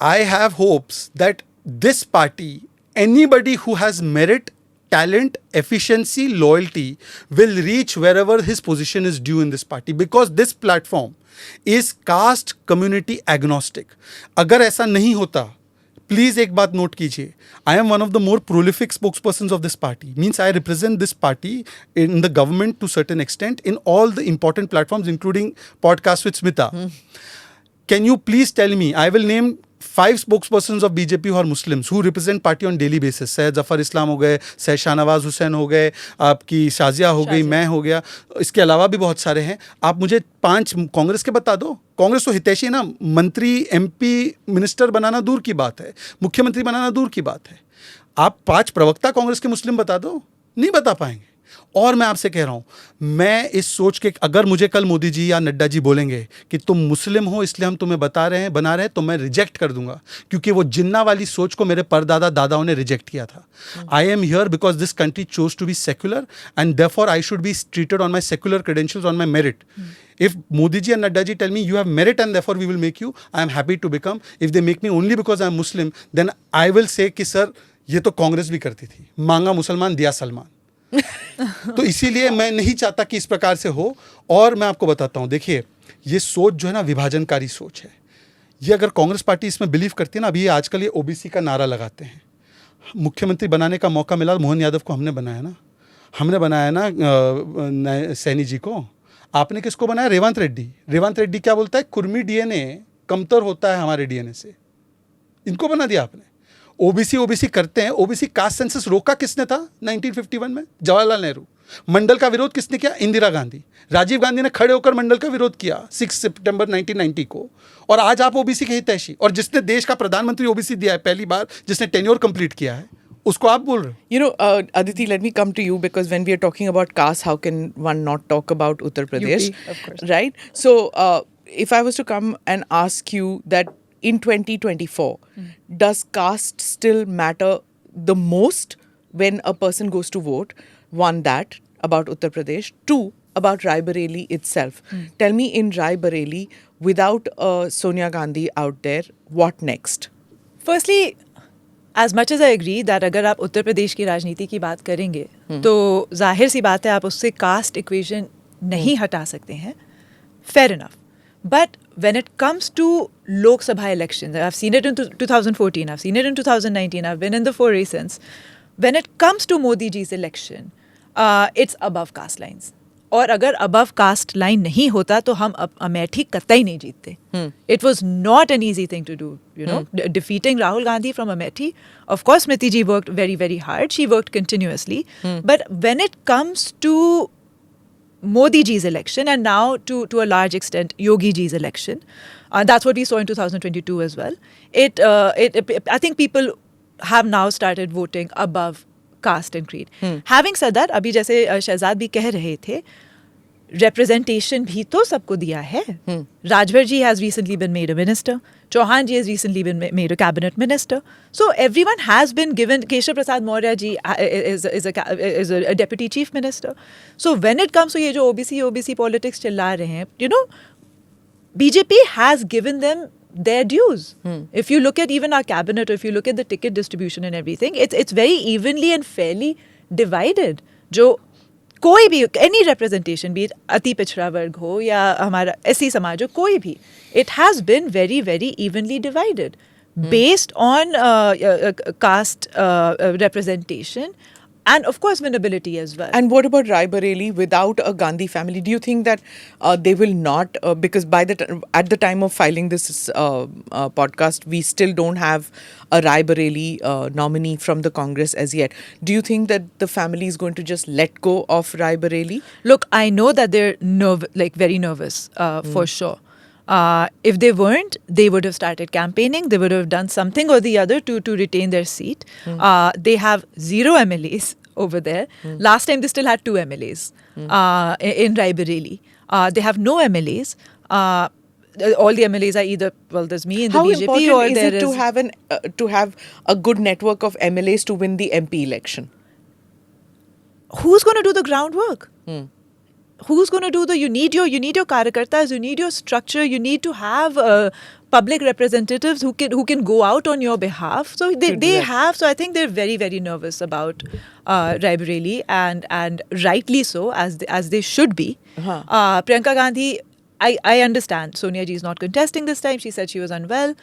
I have hopes that this party, anybody who has merit, talent, efficiency, loyalty will reach wherever his position is due in this party, because this platform is caste community agnostic. अगर ऐसा नहीं होता, please एक बात note कीजिए, I am one of the more prolific spokespersons of this party, means I represent this party in the government to certain extent in all the important platforms including podcast with Smita. Can you please tell me, I will name 5 spokespersons of BJP who are Muslims who represent party on daily basis. Syed Zafar Islam हो गए, सैयद शाहनवाज हुसैन हो गए, आपकी शाजिया हो गई, मैं हो गया, इसके अलावा भी बहुत सारे हैं. आप मुझे 5 कांग्रेस के बता दो. कांग्रेस तो हितैषी है ना, मंत्री MP मिनिस्टर बनाना दूर की बात है, मुख्यमंत्री बनाना दूर की बात है. आप 5 प्रवक्ता कांग्रेस के मुस्लिम बता दो, नहीं बता पाएंगे. और मैं आपसे कह रहा हूं, मैं इस सोच के, अगर मुझे कल मोदी जी या नड्डा जी बोलेंगे कि तुम मुस्लिम हो इसलिए हम तुम्हें बना रहे हैं, तो मैं रिजेक्ट कर दूंगा, क्योंकि वो जिन्ना वाली सोच को मेरे परदादा दादाओं ने रिजेक्ट किया था. I am here because this country chose to be secular and therefore I should be treated on my secular credentials, on my merit. If Modi ji and Nadda ji tell me you have merit and therefore we will make you, I am happy to become. If they make me only because I am Muslim, then I will say कि sir ये तो कांग्रेस भी करती थी, मांगा मुसलमान दिया सलमान. तो इसीलिए मैं नहीं चाहता कि इस प्रकार से हो. और मैं आपको बताता हूँ, देखिए ये सोच जो है ना, विभाजनकारी सोच है. ये अगर कांग्रेस पार्टी इसमें बिलीव करती है ना, अभी ये आजकल ये ओबीसी का नारा लगाते हैं. मुख्यमंत्री बनाने का मौका मिला, मोहन यादव को हमने बनाया ना, सैनी जी को. आपने किसको बनाया? रेवंत रेड्डी. रेवंत रेड्डी क्या बोलता है? कुर्मी डीएनए कमतर होता है हमारे डीएनए से. इनको बना दिया आपने. ओबीसी करते हैं. ओबीसी कास्ट सेंसस रोका किसने था 1951 में? जवाहरलाल नेहरू. मंडल का विरोध किसने किया? इंदिरा गांधी. राजीव गांधी ने खड़े होकर मंडल का विरोध किया 6 सितंबर 1990 को. और आज आप ओबीसी के हितैषी, और जिसने देश का प्रधानमंत्री ओबीसी दिया है पहली बार, जिसने टेन्योर कंप्लीट किया है, उसको आप बोल रहे हो. You know, Aditi, let me come to you, because when we are talking about caste, how can one not talk about Uttar Pradesh? UP, of course. Right? So, if I was to come and ask you that in 2024, does caste still matter the most when a person goes to vote? One, that about Uttar Pradesh. 2, about Rai Bareli itself. Tell me, in Rai Bareli, without Sonia Gandhi out there, what next? Firstly, as much as I agree that अगर आप उत्तर प्रदेश की राजनीति की बात करेंगे तो जाहिर सी बात है आप उससे कास्ट इक्वेशन नहीं हटा सकते हैं. Fair enough. But when it comes to Lok Sabha elections, I've seen it in 2014, I've seen it in 2019, I've been in the foray since. When it comes to Modi ji's election, it's above caste lines. और अगर above caste line नहीं होता तो हम अमेठी कतई नहीं जीतते. It was not an easy thing to do, you know. Defeating Rahul Gandhi from Amethi, of course Smriti ji worked very, very hard. She worked continuously. But when it comes to Modi ji's election and now to a large extent Yogi ji's election, that's what we saw in 2022 as well. I think people have now started voting above caste and creed. Having said that, अभी जैसे शहजाद भी कह रहे थे, representation भी तो सबको दिया है. Rajbhar ji has recently been made a minister. Chauhan ji has recently been made a cabinet minister. So everyone has been given. Keshav Prasad Maurya ji is a deputy chief minister. So when it comes to ये जो OBC politics चिल्ला रहे हैं, you know, BJP has given them their dues. If you look at even our cabinet, or if you look at the ticket distribution and everything, it's very evenly and fairly divided. जो कोई भी any representation, be it अति पिछड़ा वर्ग हो या हमारा SC समाज हो, कोई भी, it has been very, very evenly divided based on caste representation. And of course, winnability as well. And what about Rai Bareli without a Gandhi family? Do you think that they will not, because at the time of filing this podcast, we still don't have a Rai Bareli nominee from the Congress as yet. Do you think that the family is going to just let go of Rai Bareli? Look, I know that they're very nervous for sure. If they weren't, they would have started campaigning. They would have done something or the other to retain their seat. They have 0 MLAs over there. Last time they still had 2 MLAs in Rai Bareli. They have no MLAs. All the MLAs are either, well, there's me in the BJP, or there is... How important is it to have a good network of MLAs to win the MP election? Who's going to do the groundwork? Who's going to do you need your karyakartas, you need your structure, you need to have public representatives who can go out on your behalf. So they have, so I think they're very, very nervous about Rai Bareli, and rightly so, as they should be. Priyanka Gandhi, I understand Sonia ji is not contesting this time. She said she was unwell.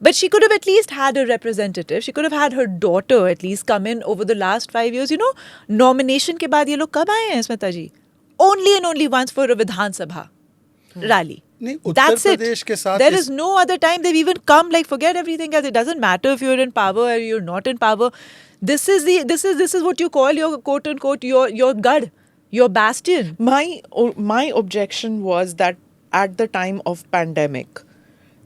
But she could have at least had a representative. She could have had her daughter at least come in over the last 5 years. You know, nomination के बाद ये लोग कब आए हैं स्मिता जी? Only and only once for a Vidhan Sabha rally. That's it. There is no other time they've even come. Like, forget everything else. It doesn't matter if you're in power or you're not in power. This is what you call your quote unquote your gad, your bastion. My objection was that at the time of pandemic,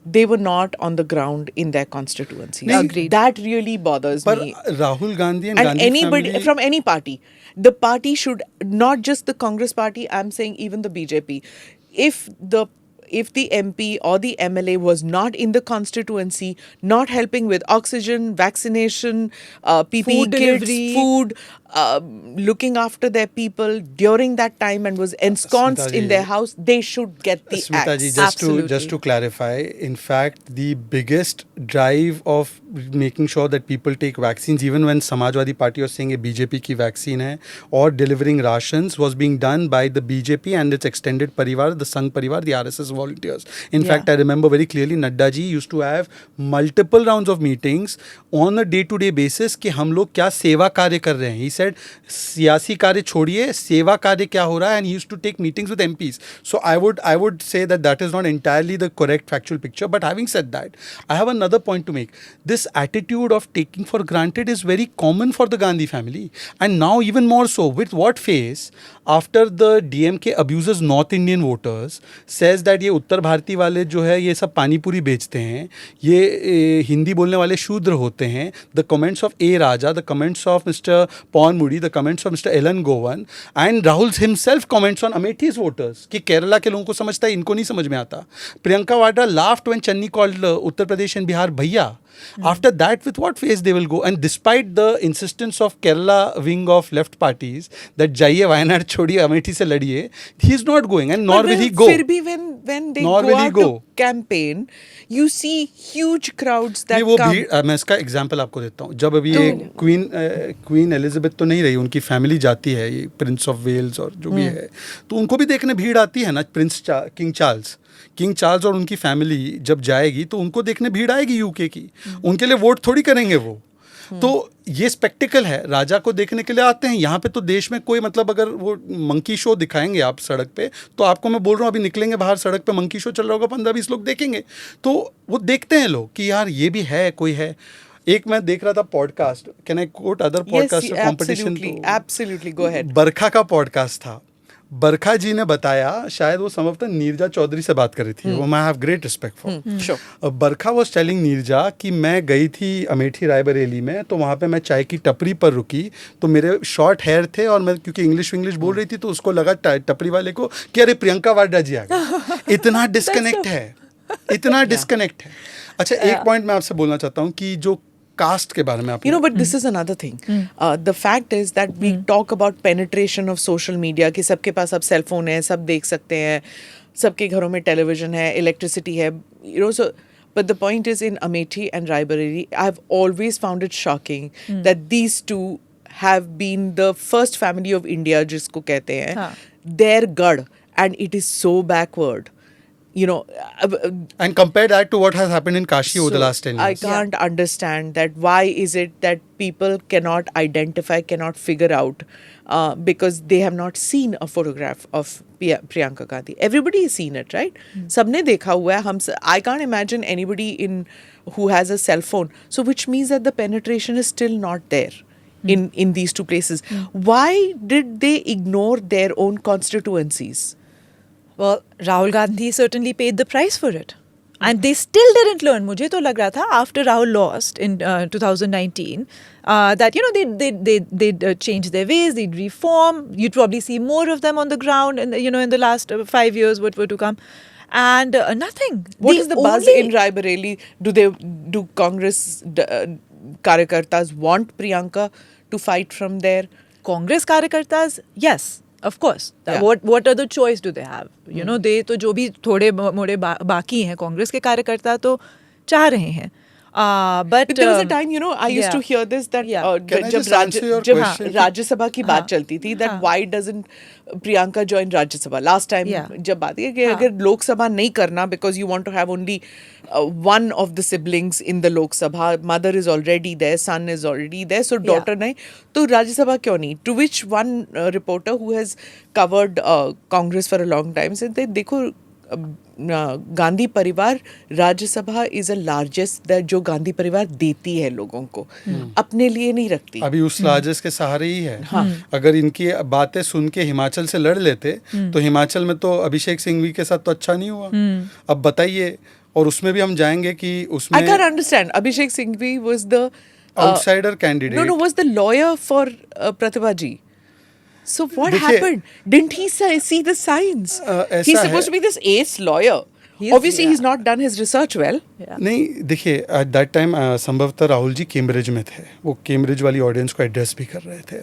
they were not on the ground in their constituencies. Agreed. That really bothers me. Rahul Gandhi and Gandhi anybody family, from any party, the party should, not just the Congress party, I'm saying even the BJP. If the MP or the MLA was not in the constituency, not helping with oxygen, vaccination, PPE kits, food, looking after their people during that time, and was ensconced in their house, they should get the axe. Just to clarify, in fact, the biggest drive of making sure that people take vaccines, even when Samajwadi Party was saying a BJP ki vaccine hai, or delivering rations, was being done by the BJP and its extended parivar, the Sangh Parivar, the RSS volunteers. In fact, I remember very clearly Nadda ji used to have multiple rounds of meetings on a day-to-day basis कि हम लोग क्या सेवा कार्य कर रहे हैं. He said सियासी कार्य छोड़िए, सेवा कार्य क्या हो रहा है, and he used to take meetings with MPs. So I would say that is not entirely the correct factual picture. But having said that, I have another point to make. This attitude of taking for granted is very common for the Gandhi family, and now even more so. With what face? After the DMK abuses North Indian voters, says that ये उत्तर भारती वाले जो है ये सब पानी पूरी बेचते हैं, ये हिंदी बोलने वाले शूद्र होते हैं. The comments of A. Raja, the comments of Mr. Pawan Mudi, the comments of Mr. Ellen Govan, and Rahul himself comments on Amethi's voters कि केरला के लोगों को समझता है, इनको नहीं समझ में आता. Priyanka Vadra laughed when Channi called Uttar Pradesh and Bihar भैया. After that, with what face they will go? And despite the insistence of Kerala wing of left parties that जाइए वायनाड छोड़िए अमेठी से लड़िए, he is not going, and nor will he go. फिर भी when they go out to campaign, you see huge crowds that वो come. भीड़, मैं इसका example आपको देता हूँ. जब अभी ये क्वीन एलिजाबेथ तो नहीं रही, उनकी फैमिली जाती है, ये प्रिंस ऑफ वेल्स और जो भी है, तो उनको भी देखने भीड़ आती है ना. किंग चार्ल्स और उनकी फैमिली जब जाएगी तो उनको देखने भीड़ आएगी यूके की. उनके लिए वोट थोड़ी करेंगे वो. तो ये स्पेक्टिकल है, राजा को देखने के लिए आते हैं. यहाँ पे तो देश में कोई मतलब अगर वो मंकी शो दिखाएंगे आप सड़क पे, तो आपको मैं बोल रहा हूँ अभी निकलेंगे बाहर सड़क पे, मंकी शो चल रहा होगा, 15-20 लोग देखेंगे. तो वो देखते हैं लोग कि यार ये भी है, कोई है. एक मैं देख रहा था podcast, can I quote other podcast competition? Absolutely, go ahead. Barkha का पॉडकास्ट था. बरखा जी ने बताया, शायद वो संभवतः नीरजा चौधरी से बात कर रही थी, वो I have great respect for. Barkha was telling Neerja कि मैं गई थी अमेठी राय बरेली में, तो वहाँ पे मैं चाय की टपरी पर रुकी, तो मेरे शॉर्ट हेयर थे और मैं क्योंकि इंग्लिश बोल रही थी, तो उसको लगा टपरी वाले को कि अरे प्रियंका वाड्रा जी आ गए. इतना डिस्कनेक्ट है, इतना डिस्कनेक्ट है. अच्छा, एक पॉइंट मैं आपसे बोलना चाहता हूँ कि जो कास्ट के बारे में आप, but this is another thing. The fact is that we talk about penetration of social media, कि सबके पास अब सेल फोन है, सब देख सकते हैं, सबके घरों में टेलीविजन है, इलेक्ट्रिसिटी है, so but the point is, in Amethi and Rai Bareli, I've always found it shocking that these two have been the first family of India, जिसको कहते हैं, their गढ़, and it is so backward. And compare that to what has happened in Kashi over the last 10 years. I can't understand that. Why is it that people cannot identify, cannot figure out, because they have not seen a photograph of Priyanka Gandhi. Everybody has seen it, right? सबने देखा हुआ है. I can't imagine anybody who has a cell phone. So which means that the penetration is still not there in these two places. Why did they ignore their own constituencies? Well, Rahul Gandhi certainly paid the price for it. And they still didn't learn. मुझे तो लग रहा था after Rahul lost in 2019 that they'd change their ways, they'd reform. You'd probably see more of them on the ground in the last 5 years what were to come. And nothing. What is the buzz in Rai Bareli? Do Congress Karyakartas want Priyanka to fight from there? Congress Karyakartas, yes. Of course. Yeah. What other choice do they have? They तो जो भी थोड़े मोड़े बाकी हैं, कांग्रेस के कार्यकर्ता तो चाह रहे हैं. But there was a time, I used to hear this that जब राज्यसभा की बात चलती थी, that why doesn't Priyanka join Rajya Sabha? Last time जब बात है कि अगर लोकसभा नहीं करना, because you want to have only one of the siblings in the Lok Sabha, mother is already there, son is already there, so daughter नहीं, तो राज्यसभा क्यों नहीं? To which one reporter who has covered Congress for a long time said that देखो गांधी परिवार Rajya Sabha is a largest जो गांधी परिवार देती है लोगों को, अपने लिए नहीं रखती. अभी उस लार्जेस्ट के सहारे ही है. अगर इनकी बातें सुन के हिमाचल से लड़ लेते तो हिमाचल में तो अभिषेक सिंघवी के साथ तो अच्छा नहीं हुआ. अब बताइए, और उसमें भी हम जाएंगे कि उसमें I can't understand. Abhishek Singhvi was the outsider candidate. No, was the lawyer for Pratibha ji. So what happened? Didn't he see the signs? He's supposed to be this ace lawyer. Obviously, he's not done his research well. नहीं, देखिए, at that time संभवतः Rahul ji Cambridge में थे. वो Cambridge वाली audience को address भी कर रहे थे.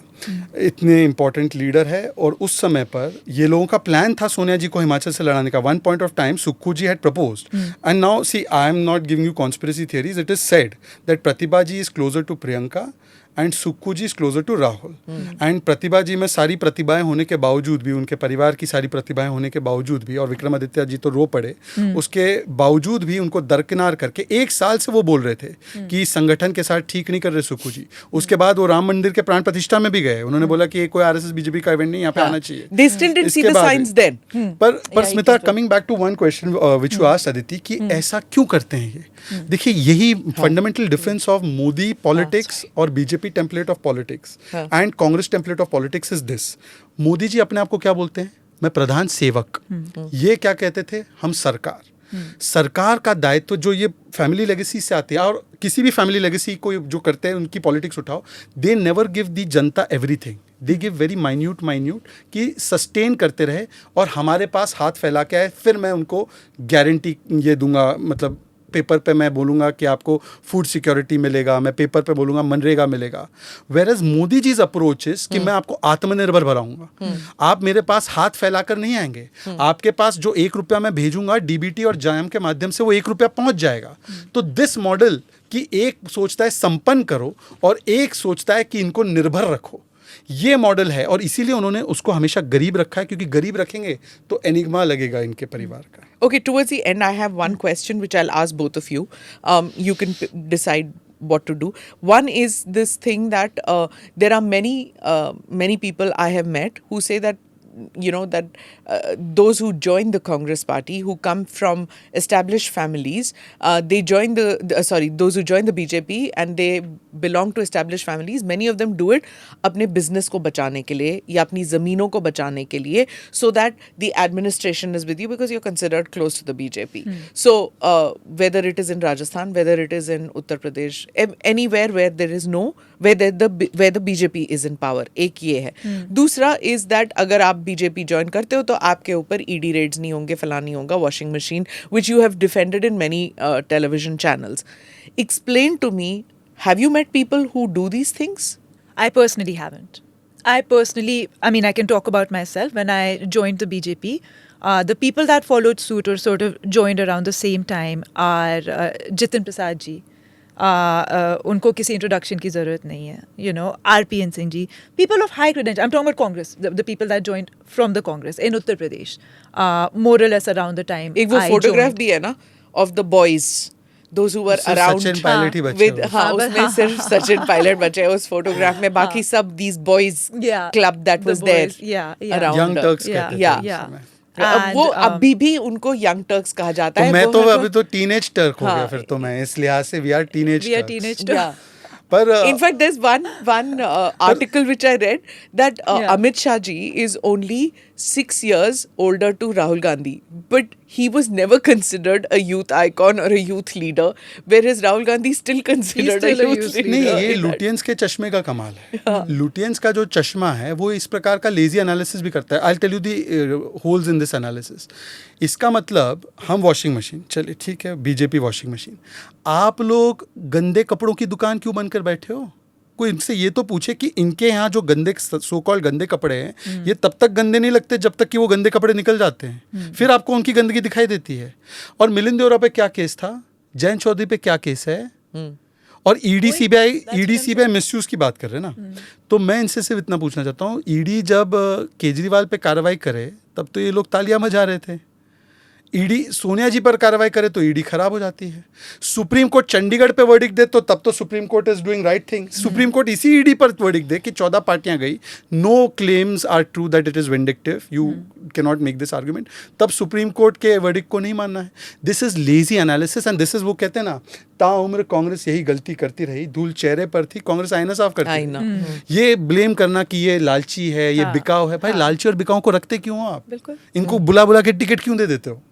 इतने इम्पोर्टेंट लीडर है, और उस समय पर ये लोगों का प्लान था सोनिया जी को हिमाचल से लड़ाने का. One point of time Sukhu ji had proposed, and now see, I am not giving you conspiracy theories. It is said that Pratibha ji is closer to Priyanka and Sukhu ji is closer to Rahul. And Pratibha ji में सारी प्रतिभाएं होने के बावजूद भी, उनके परिवार की सारी प्रतिभाएं होने के बावजूद भी, और विक्रमादित्य जी तो रो पड़े, उसके बावजूद भी उनको दरकिनार करके 1 साल से वो बोल रहे थे कि संगठन के साथ ठीक नहीं कर रहे सुक्खू जी. उसके बाद वो राम मंदिर के प्राण प्रतिष्ठा में भी गए. उन्होंने बोला कि कोई आरएसएस बीजेपी का इवेंट नहीं, यहाँ पे आना चाहिए. They still didn't see the signs then. पर Smita, coming back to one question which you asked Aditi, कि ऐसा क्यों करते हैं ये? देखिए, यही fundamental difference of Modi politics और BJP template of politics and Congress template of politics is this. Modi ji अपने आप को क्या बोलते हैं? मैं प्रधान सेवक. ये क्या कहते थे? हम सरकार. सरकार का दायित्व जो ये फैमिली लेगेसी से आती है, और किसी भी फैमिली लेगेसी को जो करते हैं उनकी पॉलिटिक्स उठाओ, they never give the Janata everything. They give very minute कि सस्टेन करते रहे, और हमारे पास हाथ फैला के आए, फिर मैं उनको गारंटी ये दूंगा, मतलब पेपर पे मैं बोलूँगा कि आपको फूड सिक्योरिटी मिलेगा, मैं पेपर पे बोलूँगा मनरेगा मिलेगा. वेयर मोदी जी's अप्रोच इज कि मैं आपको आत्मनिर्भर बनाऊंगा. आप मेरे पास हाथ फैलाकर नहीं आएंगे. आपके पास जो 1 रुपया मैं भेजूंगा डीबीटी और जाम के माध्यम से वो 1 रुपया पहुंच जाएगा. तो दिस मॉडल कि एक सोचता है संपन्न करो और एक सोचता है कि इनको निर्भर रखो, ये मॉडल है. और इसीलिए उन्होंने उसको हमेशा गरीब रखा है, क्योंकि गरीब रखेंगे तो एनिग्मा लगेगा इनके परिवार का. Okay, towards the end, I have one question which I'll ask both of you. You can decide what to do. One is this thing that there are many people I have met who say that that those who join the Congress party, who come from established families, they join those who join the BJP and they belong to established families, many of them do it अपने business को बचाने के लिए या अपनी ज़मीनों को बचाने के लिए, so that the administration is with you because you're considered close to the BJP. So whether it is in Rajasthan, whether it is in Uttar Pradesh, anywhere where there is where the BJP is in power, एक ये है. दूसरा is that अगर आप BJP join करते हो तो आपके ऊपर ED raids नहीं होंगे, फलाना नहीं होगा, washing machine, which you have defended in many television channels. Explain to me, have you met people who do these things? I personally haven't. I mean, I can talk about myself. When I joined the BJP, the people that followed suit or sort of joined around the same time are Jitin Prasad ji. उनको किसी introduction की ज़रूरत नहीं है. RPN Singh ji, people of high credential. I'm talking about Congress, the people that joined from the Congress in Uttar Pradesh, more or less around the time. एक वो photograph भी है ना of the boys, those who were around Sachin Pilot ही बचे with उसमें सिर्फ सचिन पायलट बचे उस फोटोग्राफ में, बाकी सब these boys club that was there around. Young Turks कहते थे उस समय. वो अभी भी उनको यंग टर्क्स कहा जाता है. मैं तो अभी तो टीनेज टर्क हो गया फिर तो मैं, इस लिहाज से we are teenage Turk. But in fact, there's one article which I read that Amit Shah ji is only 6 years older to Rahul Gandhi, but he was never considered a youth icon or a youth leader, whereas Rahul Gandhi is still considered a youth leader. नहीं, ये Lutyens के चश्मे का कमाल है. Lutyens का जो चश्मा है वो इस प्रकार का लेजी एनालिसिस भी करता है. I'll tell you the holes in this analysis. इसका मतलब हम वॉशिंग मशीन, चलिए ठीक है, बीजेपी वॉशिंग मशीन, आप लोग गंदे कपड़ों की दुकान क्यों बंद कर बैठे हो? कोई इनसे ये तो पूछे कि इनके यहाँ जो गंदे सो कॉल्ड गंदे कपड़े हैं ये तब तक गंदे नहीं लगते जब तक कि वो गंदे कपड़े निकल जाते हैं. फिर आपको उनकी गंदगी दिखाई देती है. और मिलिंद देवरा पे क्या केस था, जैन चौधरी पे क्या केस है, और ईडी सीबीआई मिसयूज की बात कर रहे हैं ना. तो मैं इनसे सिर्फ इतना पूछना चाहता हूँ, ईडी जब केजरीवाल पे कार्रवाई करे तब तो ये लोग तालियां बजा रहे थे. ईडी सोनिया जी पर कार्रवाई करे तो ईडी खराब हो जाती है. सुप्रीम कोर्ट चंडीगढ़ पे वर्डिक्ट दे तो तब तो Supreme Court is doing right thing. Supreme Court इसी ईडी पर वर्डिक्ट दे कि 14 पार्टियां गई, no claims are true that it is vindictive, you can not make this argument, तब सुप्रीम कोर्ट के वर्डिक्ट को नहीं मानना है. This is lazy analysis and this is, वो कहते हैं ना, ताउम्र कांग्रेस यही गलती करती रही, धूल चेहरे पर थी, कांग्रेस आईना साफ करती रही. ये ब्लेम करना कि ये लालची है, ये बिकाऊ है, भाई लालची और बिकाऊ को रखते क्यों हो आप? इनको बुला बुला के टिकट क्यों दे देते हो?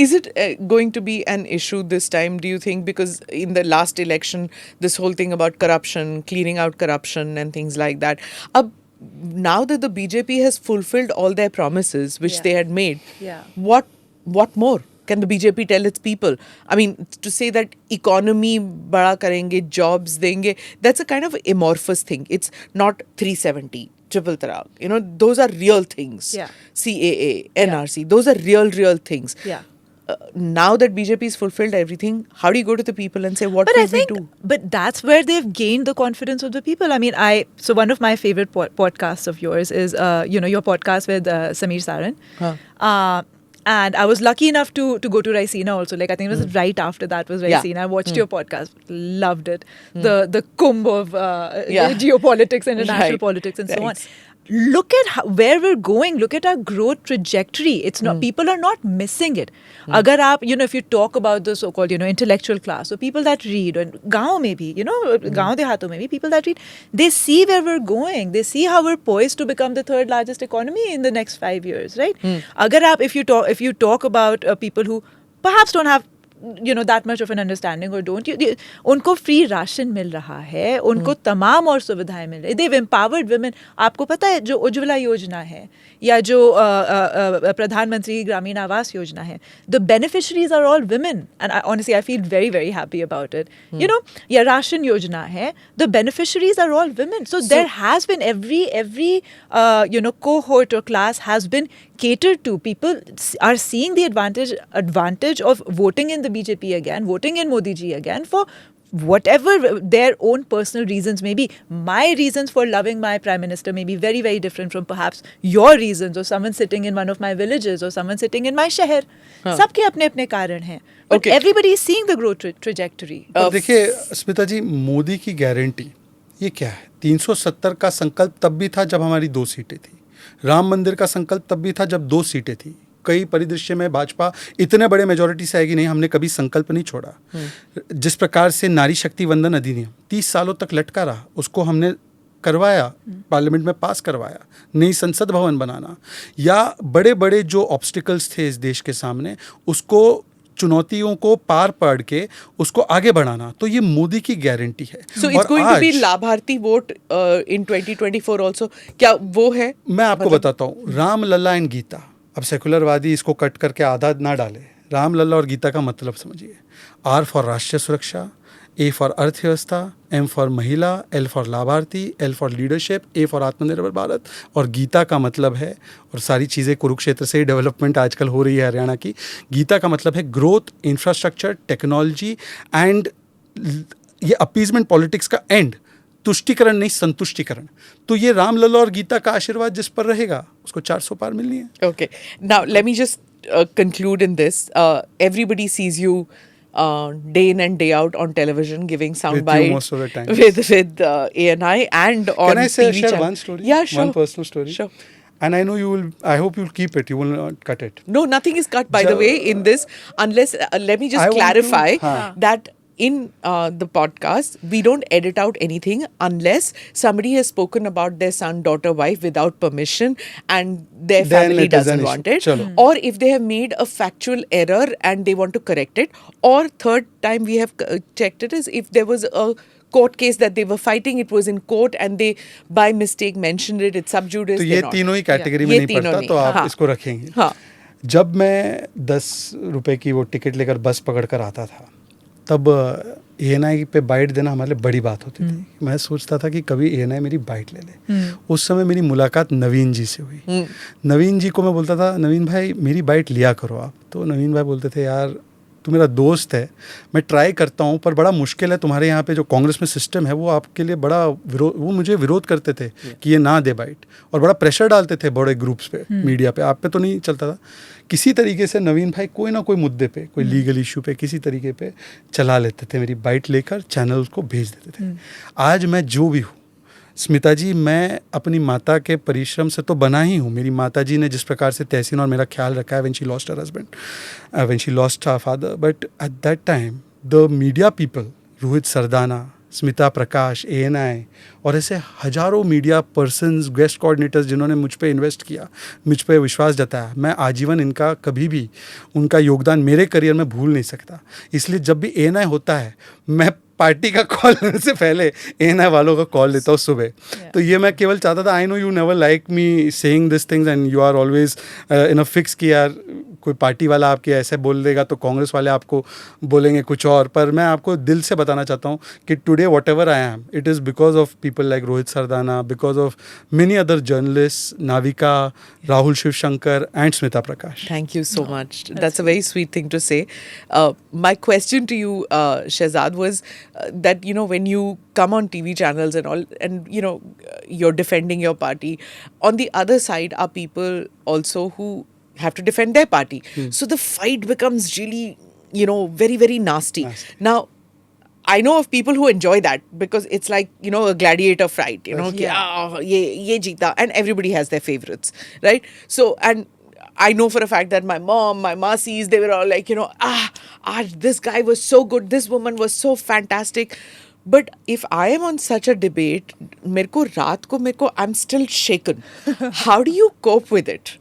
Is it going to be an issue this time, do you think? Because in the last election, this whole thing about corruption, clearing out corruption and things like that. Now that the BJP has fulfilled all their promises, which they had made, what more can the BJP tell its people? I mean, to say that economy bada karenge, jobs denge, that's a kind of amorphous thing. It's not 370. Triple Talaq, those are real things. CAA, NRC, those are real things. Now that BJP has fulfilled everything, how do you go to the people and say what will we do? But that's where they've gained the confidence of the people. I mean, so one of my favorite podcasts of yours is, your podcast with Sameer Saran. And I was lucky enough to go to Raisina also. Like, I think it was right after that was Raisina. I watched your podcast, loved it. The kumbh of geopolitics and international politics and so on. Look at where we're going. Look at our growth trajectory. It's not, people are not missing it. Agar aap, if you talk about the so-called, intellectual class, or people that read, and gaon mein bhi, gaon dehaton mein bhi, people that read, they see where we're going. They see how we're poised to become the third largest economy in the next 5 years, right? Agar aap, if you talk about people who perhaps don't have that much of an understanding or don't. उनको free ration मिल रहा है, उनको तमाम और सुविधाएं मिल रही. They've empowered women. आपको पता है जो उज्ज्वला योजना है या जो प्रधानमंत्री ग्रामीण आवास योजना है, the beneficiaries are all women, and honestly I feel very very happy about it. या राशन योजना है, the beneficiaries are all women. So there has been every cohort or class has been catered to. People are seeing the advantage of voting in the BJP again, voting in Modi ji again for whatever their own personal reasons may be. My reasons for loving my prime minister may be very very different from perhaps your reasons, or someone sitting in one of my villages, or someone sitting in my शहर. सबके अपने अपने कारण हैं. But everybody is seeing the growth trajectory. देखिए स्मिता जी, मोदी की guarantee ये क्या है? 370 का संकल्प तब भी था जब हमारी 2 सीटें थी. राम मंदिर का संकल्प तब भी था जब 2 सीटें थी. कई परिदृश्य में भाजपा इतने बड़े मेजोरिटी से आएगी नहीं, हमने कभी संकल्प नहीं छोड़ा. जिस प्रकार से नारी शक्ति वंदन अधिनियम 30 सालों तक लटका रहा, उसको हमने करवाया, पार्लियामेंट में पास करवाया. नई संसद भवन बनाना, या बड़े बड़े जो ऑब्स्टिकल्स थे इस देश के सामने, उसको चुनौतियों को पार पड़ के उसको आगे बढ़ाना, तो ये मोदी की गारंटी है. So it's going to be लाभार्थी वोट in 2024 also. क्या वो है? मैं आपको बताता हूँ. राम लल्ला एंड गीता. अब सेकुलरवादी इसको कट करके आधा ना डाले. राम लल्ला और गीता का मतलब समझिए. R फॉर राष्ट्रीय सुरक्षा, A फॉर अर्थव्यवस्था, M फॉर महिला, L फॉर लाभार्थी, L for leadership, A for आत्मनिर्भर भारत. और गीता का मतलब है, और सारी चीज़ें कुरुक्षेत्र से ही डेवलपमेंट आजकल हो रही है हरियाणा की. गीता का मतलब है ग्रोथ, इंफ्रास्ट्रक्चर, टेक्नोलॉजी एंड ये अपीजमेंट पॉलिटिक्स का एंड. तुष्टिकरण नहीं, संतुष्टिकरण. तो ये राम लल्ला और गीता का आशीर्वाद जिस पर रहेगा उसको 400 पार मिलनी है. Okay. Now let me just conclude in this. Everybody sees you day in and day out on television giving sound With you bites most of the time. with ANI and on Can I share channel. one story? Yeah, sure. One personal story. Sure. And I know you will. I hope you'll keep it. You will not cut it. No, nothing is cut, by the way, in this, unless, let me just I want clarify to- that in the podcast, we don't edit out anything unless somebody has spoken about their son, daughter, wife without permission and their Then family it is an doesn't want issue. it. Chalo. Or if they have made a factual error and they want to correct it. Or third time we have checked it is if there was a court case that they were fighting, it was in court and they by mistake mentioned it, it's sub judice. तो ये तीनों ही category में ये नहीं तीनों पड़ता, नहीं, तो आप हाँ. इसको रखेंगे. हाँ. जब मैं 10 रुपए की वो टिकट लेकर बस पकड़ कर आता था, तब ANI पे बाइट देना हमारे लिए बड़ी बात होती थी. मैं सोचता था कि कभी ANI मेरी बाइट ले ले. उस समय मेरी मुलाकात नवीन जी से हुई. नवीन जी को मैं बोलता था, नवीन भाई मेरी बाइट लिया करो आप. तो नवीन भाई बोलते थे, यार तू मेरा दोस्त है, मैं ट्राई करता हूँ, पर बड़ा मुश्किल है. तुम्हारे यहाँ पे जो कांग्रेस में सिस्टम है वो आपके लिए बड़ा वो मुझे विरोध करते थे कि ये ना दे बाइट, और बड़ा प्रेशर डालते थे बड़े ग्रुप्स पे, मीडिया पे. आप पे तो नहीं चलता था. किसी तरीके से नवीन भाई कोई ना कोई मुद्दे पे, कोई लीगल इशू पे, किसी तरीके पे चला लेते थे. मेरी बाइट लेकर चैनल को भेज देते थे. आज मैं जो भी हूँ स्मिता जी, मैं अपनी माता के परिश्रम से तो बना ही हूँ. मेरी माता जी ने जिस प्रकार से तहसीन और मेरा ख्याल रखा है, when she lost her husband, when she lost her father, but at that time the media people, Rohit Sardana, Smita Prakash, ANI और ऐसे हजारों मीडिया पर्सन्स, गेस्ट कोऑर्डिनेटर्स जिन्होंने मुझ पे इन्वेस्ट किया, मुझ पे विश्वास जताया, मैं आजीवन इनका कभी भी उनका योगदान मेरे करियर में भूल नहीं सकता. इसलिए जब भी ANI होता है, मैं पार्टी का कॉल लेने से पहले ANI वालों का कॉल लेता हूँ सुबह. तो ये मैं केवल चाहता था, I know you never like me saying this things and you are always in a fix कि यार कोई पार्टी वाला आपके ऐसे बोल देगा तो कांग्रेस वाले आपको बोलेंगे कुछ और. पर मैं आपको दिल से बताना चाहता हूँ कि today what ever I am, it is because of people like Rohit Sardana, because of many other journalist, Navika, Rahul Shivshankar and Smita Prakash. Thank you so much. That's a very sweet thing to say. My question to you, Shehzad, was that, you know, when you come on TV channels and all, and, you know, you're defending your party, on the other side are people also who have to defend their party. So the fight becomes really, you know, very, very nasty. Now, I know of people who enjoy that because it's like, you know, a gladiator fight, you know, ye jeeta, and everybody has their favorites, right? So, and I know for a fact that my mom, my masis, they were all like, you know, this guy was so good, this woman was so fantastic. But if I am on such a debate, I'm still shaken. How do you cope with it?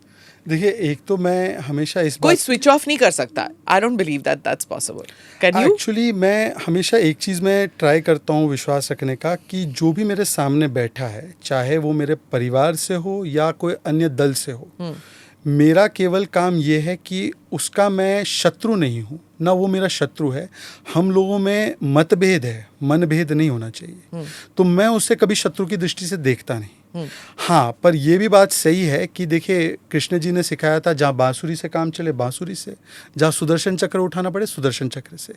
देखिए, एक तो मैं हमेशा इस कोई बात, switch off नहीं कर सकता. I don't believe that that's possible. Can you? Actually मैं हमेशा एक चीज़ में ट्राई करता हूँ विश्वास रखने का, कि जो भी मेरे सामने बैठा है, चाहे वो मेरे परिवार से हो या कोई अन्य दल से हो, मेरा केवल काम ये है कि उसका मैं शत्रु नहीं हूँ, ना वो मेरा शत्रु है. हम लोगों में मतभेद है, मनभेद नहीं होना चाहिए. तो मैं उसे कभी शत्रु की दृष्टि से देखता नहीं. हाँ, पर ये भी बात सही है कि देखिए, कृष्ण जी ने सिखाया था, जहाँ बांसुरी से काम चले बांसुरी से, जहाँ सुदर्शन चक्र उठाना पड़े सुदर्शन चक्र से.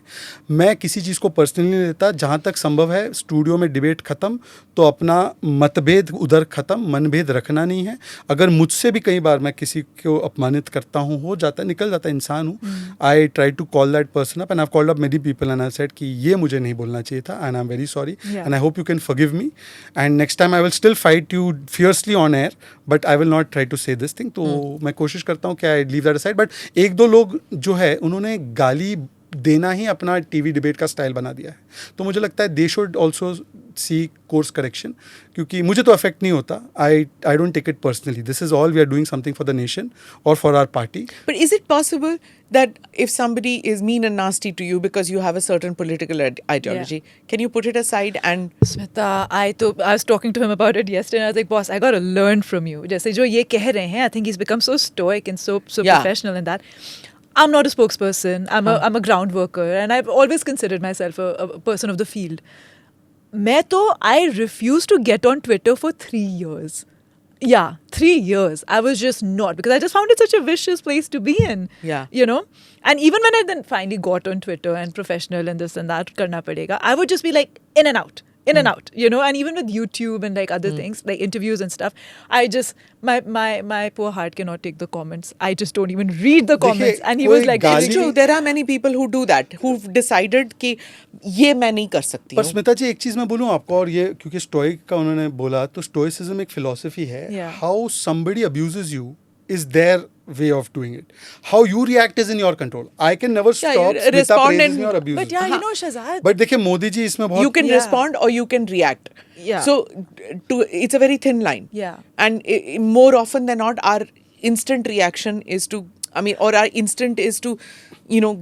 मैं किसी चीज़ को पर्सनली नहीं लेता. जहाँ तक संभव है स्टूडियो में डिबेट ख़त्म, तो अपना मतभेद उधर ख़त्म, मनभेद रखना नहीं है. अगर मुझसे भी कई बार मैं किसी को अपमानित करता हूँ, हो जाता है, निकल जाता है, इंसान हूँ. I try to call that person up and I have called up many people and I said कि ये मुझे नहीं बोलना चाहिए था, and I am very sorry and I hope you can forgive me, and next time I will still fight you fiercely on air, but I will not try to say this thing. तो मैं कोशिश करता हूँ कि I leave that aside. But एक दो लोग जो है, उन्होंने गाली देना ही अपना टीवी डिबेट का स्टाइल बना दिया है. तो मुझे लगता है they should also see course correction, क्योंकि मुझे तो अफेक्ट नहीं होता. I don't take it personally. This is all we are doing something for the nation or for our party. But is it possible that if somebody is mean and nasty to you because you have a certain political ideology, can you put it aside and... Smita, I was talking to him about it yesterday and I was like, boss, I got to learn from you. जैसे जो ये कह रहे हैं, I think he's become so stoic and so professional in that. I'm not a spokesperson. I'm a ground worker, and I've always considered myself a person of the field. I refused to get on Twitter for 3 years. Yeah, 3 years. I was just not, because I just found it such a vicious place to be in. Yeah. You know? And even when I then finally got on Twitter and professional and this and that, karna padega, I would just be like in and out. You know, and even with YouTube and like other things, like interviews and stuff, I just, my poor heart cannot take the comments. I just don't even read the comments. And he was like, it's true, there are many people who do that, who've decided कि ये मैं नहीं कर सकती हूँ. पर स्मिता जी, एक चीज़ मैं बोलूँ आपको, और ये क्योंकि स्टोइक का उन्होंने बोला, तो स्टोइसिज्म एक फिलॉसफी है. How somebody abuses you is their way of doing it. How you react is in your control. I can never stop Smita praising me or abusing. But yeah, you know, Shehzad. But देखिए, मोदी जी इसमें बहुत... You can respond or you can react. Yeah. So it's a very thin line. Yeah. And more often than not, our instant reaction is to, or our instinct is to,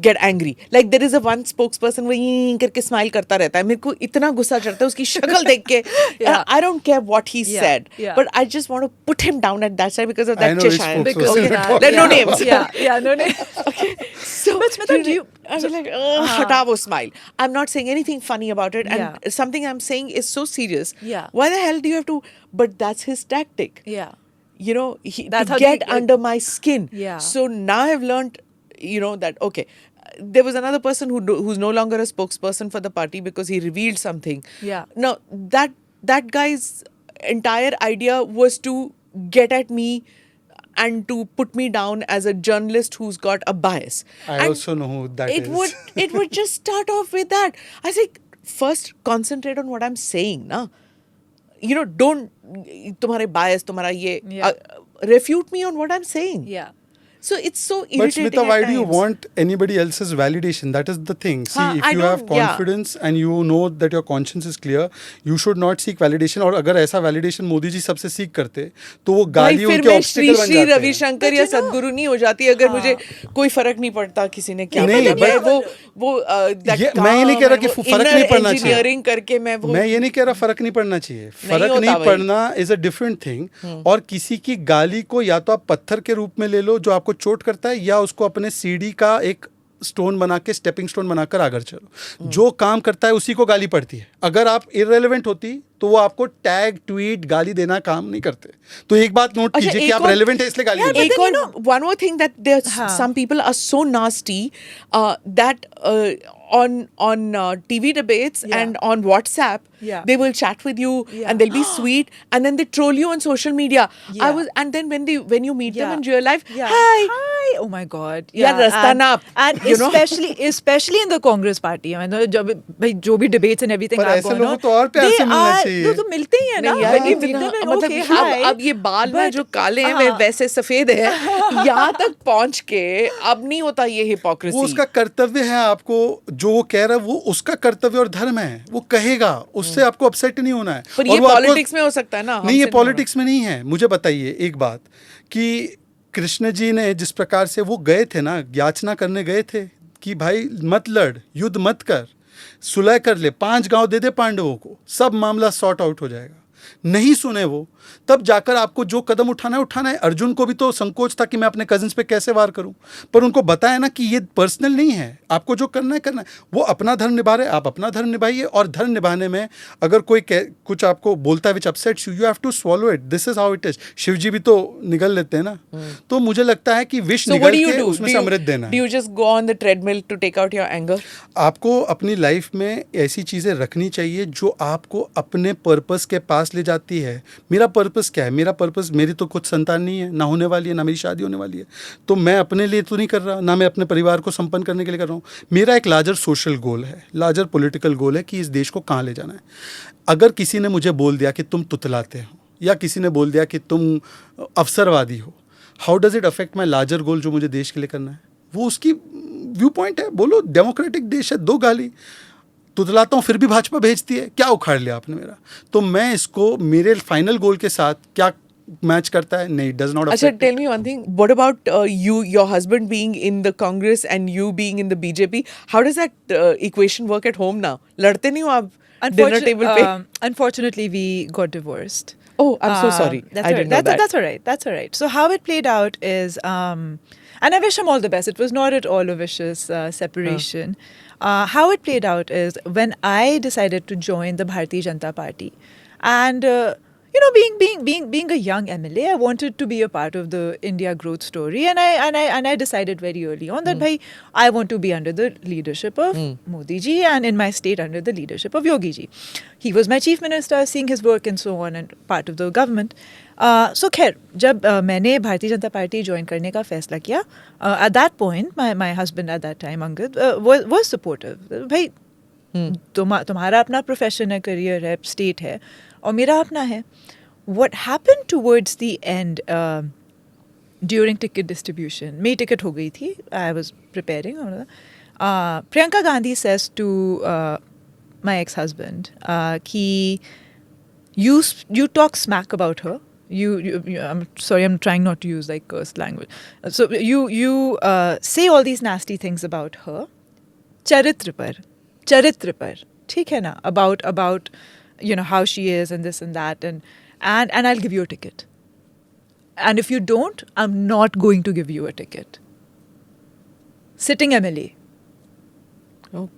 get angry. Like there is a one spokesperson वो ये करके smile करता रहता है. मेरे को इतना गुस्सा चढ़ता है उसकी शक्ल देख के. I don't care what he said, but I just want to put him down at that side because of that Cheshire. No names. Yeah, no names. Okay. So, but Smita, do you... I was like, hata wo smile. I'm not saying anything funny about it, and something I'm saying is so serious. Yeah. Why the hell do you have to? But that's his tactic. Yeah. To get under my skin. Yeah. So now I've learned, that okay, there was another person who's no longer a spokesperson for the party because he revealed something. Yeah. Now that guy's entire idea was to get at me and to put me down as a journalist who's got a bias. I also know who that is. It would just start off with that. I think first concentrate on what I'm saying, na. Don't तुम्हारे bias, तुम्हारा ये refute me on what I'm saying. Yeah. So it's so irritating. But Smita, why do you times. want anybody else's validation? That is the thing. See, if you have confidence and you know that your conscience is clear, you should not seek validation. और अगर ऐसा validation Modi ji सबसे सीख करते, तो वो गालियों के obstacle बन जाते हैं. रविशंकर या सदगुरु नहीं हो जाती अगर मुझे कोई फर्क नहीं पड़ता किसी ने क्या नहीं, वो मैं ये नहीं कह रहा कि फर्क नहीं पड़ना चाहिए. इंजीनियरिंग करके मैं ये नहीं कह रहा फर्क नहीं पड़ना चाहिए. फर्क नहीं पड़ना is a different thing. और किसी की गाली को या तो आप पत्थर के रूप में ले लो जो आपको चोट करता है, या उसको अपने सीढ़ी का एक स्टोन बना के, स्टेपिंग स्टोन बनाकर आगे चलो. जो काम करता है उसी को गाली पड़ती है. अगर आप इररेलेवेंट होती तो वो आपको टैग, ट्वीट, गाली देना काम नहीं करते. तो एक बात नोट कीजिए कि आप रेलेवेंट है इसलिए गाली देते हैं. एक और one more thing that some people are so nasty that on TV debates and on WhatsApp they will chat with you and they'll be sweet and then they troll you on social media. And then when you meet them in real life, hi, oh my God, rasta na, and especially in the Congress party, I mean, जो भी debates and everything are going on, तो और प्यार से मिलना चाहिए. तो मिलते ही है ना. मतलब अब ये बाल में जो काले हैं वे वैसे सफेद है. यहाँ तक पहुँच के अब नहीं होता ये हिपोक्रेसी. वो उसका कर्तव्य है. आपको जो वो कह रहा है वो उसका कर्तव्य और धर्म है. वो कहेगा, उससे आपको अपसेट नहीं होना है. पर ये पॉलिटिक्स में हो सकता है ना. नहीं, ये पॉलिटिक्स में नहीं है. मुझे बताइए एक बात कि कृष्ण जी ने जिस प्रकार से वो गए थे ना, याचना करने गए थे कि भाई मत लड़, युद्ध मत कर, सुलह कर ले, 5 गांव दे दे पांडवों को, सब मामला सॉर्ट आउट हो जाएगा। नहीं सुने वो, तब जाकर आपको जो कदम उठाना है। अर्जुन को भी तो संकोच था कि मैं अपने कजिन्स पे कैसे वार करूं, पर उनको बताया ना कि ये पर्सनल नहीं है, आपको जो करना है करना है। वो अपना धर्म निभा रहे, आप अपना धर्म निभाइए, और धर्म निभाने में अगर कोई कुछ आपको बोलता है which upsets you, you have to swallow it, this is how it is. Shiv ji भी तो निगल लेते हैं ना। तो मुझे लगता है कि विष निगल के उसमें से अमृत देना है। Do you just go on the treadmill to take out your anger? आपको अपनी लाइफ में ऐसी चीज़ें रखनी चाहिए जो आपको अपने पर्पस के पास ले जाती है। मेरा पर्पस क्या है? मेरा पर्पस, मेरी तो कुछ संतान नहीं है, ना होने वाली है, ना मेरी शादी होने वाली है, तो मैं अपने लिए तो नहीं कर रहा, ना मैं अपने परिवार को संपन्न करने के लिए कर रहा हूँ। मेरा एक लार्जर सोशल गोल है, लार्जर पॉलिटिकल गोल है कि इस देश को कहाँ ले जाना है। अगर किसी ने मुझे बोल दिया कि तुम तुतलाते हो, या किसी ने बोल दिया कि तुम अवसरवादी हो, how does it affect my larger goal जो मुझे देश के लिए करना है? वो उसकी व्यू पॉइंट है। बोलो, डेमोक्रेटिक देश है, दो गाली। तुतलाता हूँ फिर भी भाजपा भेजती है, क्या उखाड़ लिया आपने मेरा? तो मैं इसको मेरे फाइनल गोल के साथ क्या मैच करता है? नहीं, डज नॉट। अच्छा, tell me one thing. What about your husband being in the Congress and you being in the BJP? How does that equation work at home now? लड़ते नहीं हो आप dinner table पे? Unfortunately, we got divorced. Oh, I'm so sorry. I didn't know that. That's all right. That's all right. So how it played out is, and I wish him all the best. It was not at all a vicious separation. How it played out is when I decided to join the Bharatiya Janata Party, and you know, being a young MLA, I wanted to be a part of the India growth story, and I decided very early on that, bhai, I want to be under the leadership of Modi ji, and in my state under the leadership of Yogi ji. He was my chief minister, seeing his work and so on, and part of the government. So खैर, जब मैंने Bharatiya Janata party join करने का फैसला किया, at that point my husband at that time, Angad, was supportive. भाई, तुम्हारा अपना प्रोफेशन है, करियर है, स्टेट है, और मेरा अपना है. What happened towards the end, during ticket distribution, मेरी टिकट हो गई थी, I was preparing. Priyanka Gandhi says to my ex-husband कि you talk smack about her. You I'm sorry, I'm trying not to use like cursed language. So you say all these nasty things about her. चरित्र पर, ठीक है ना? About you know how she is and this and that, and I'll give you a ticket. And if you don't, I'm not going to give you a ticket. Sitting MLA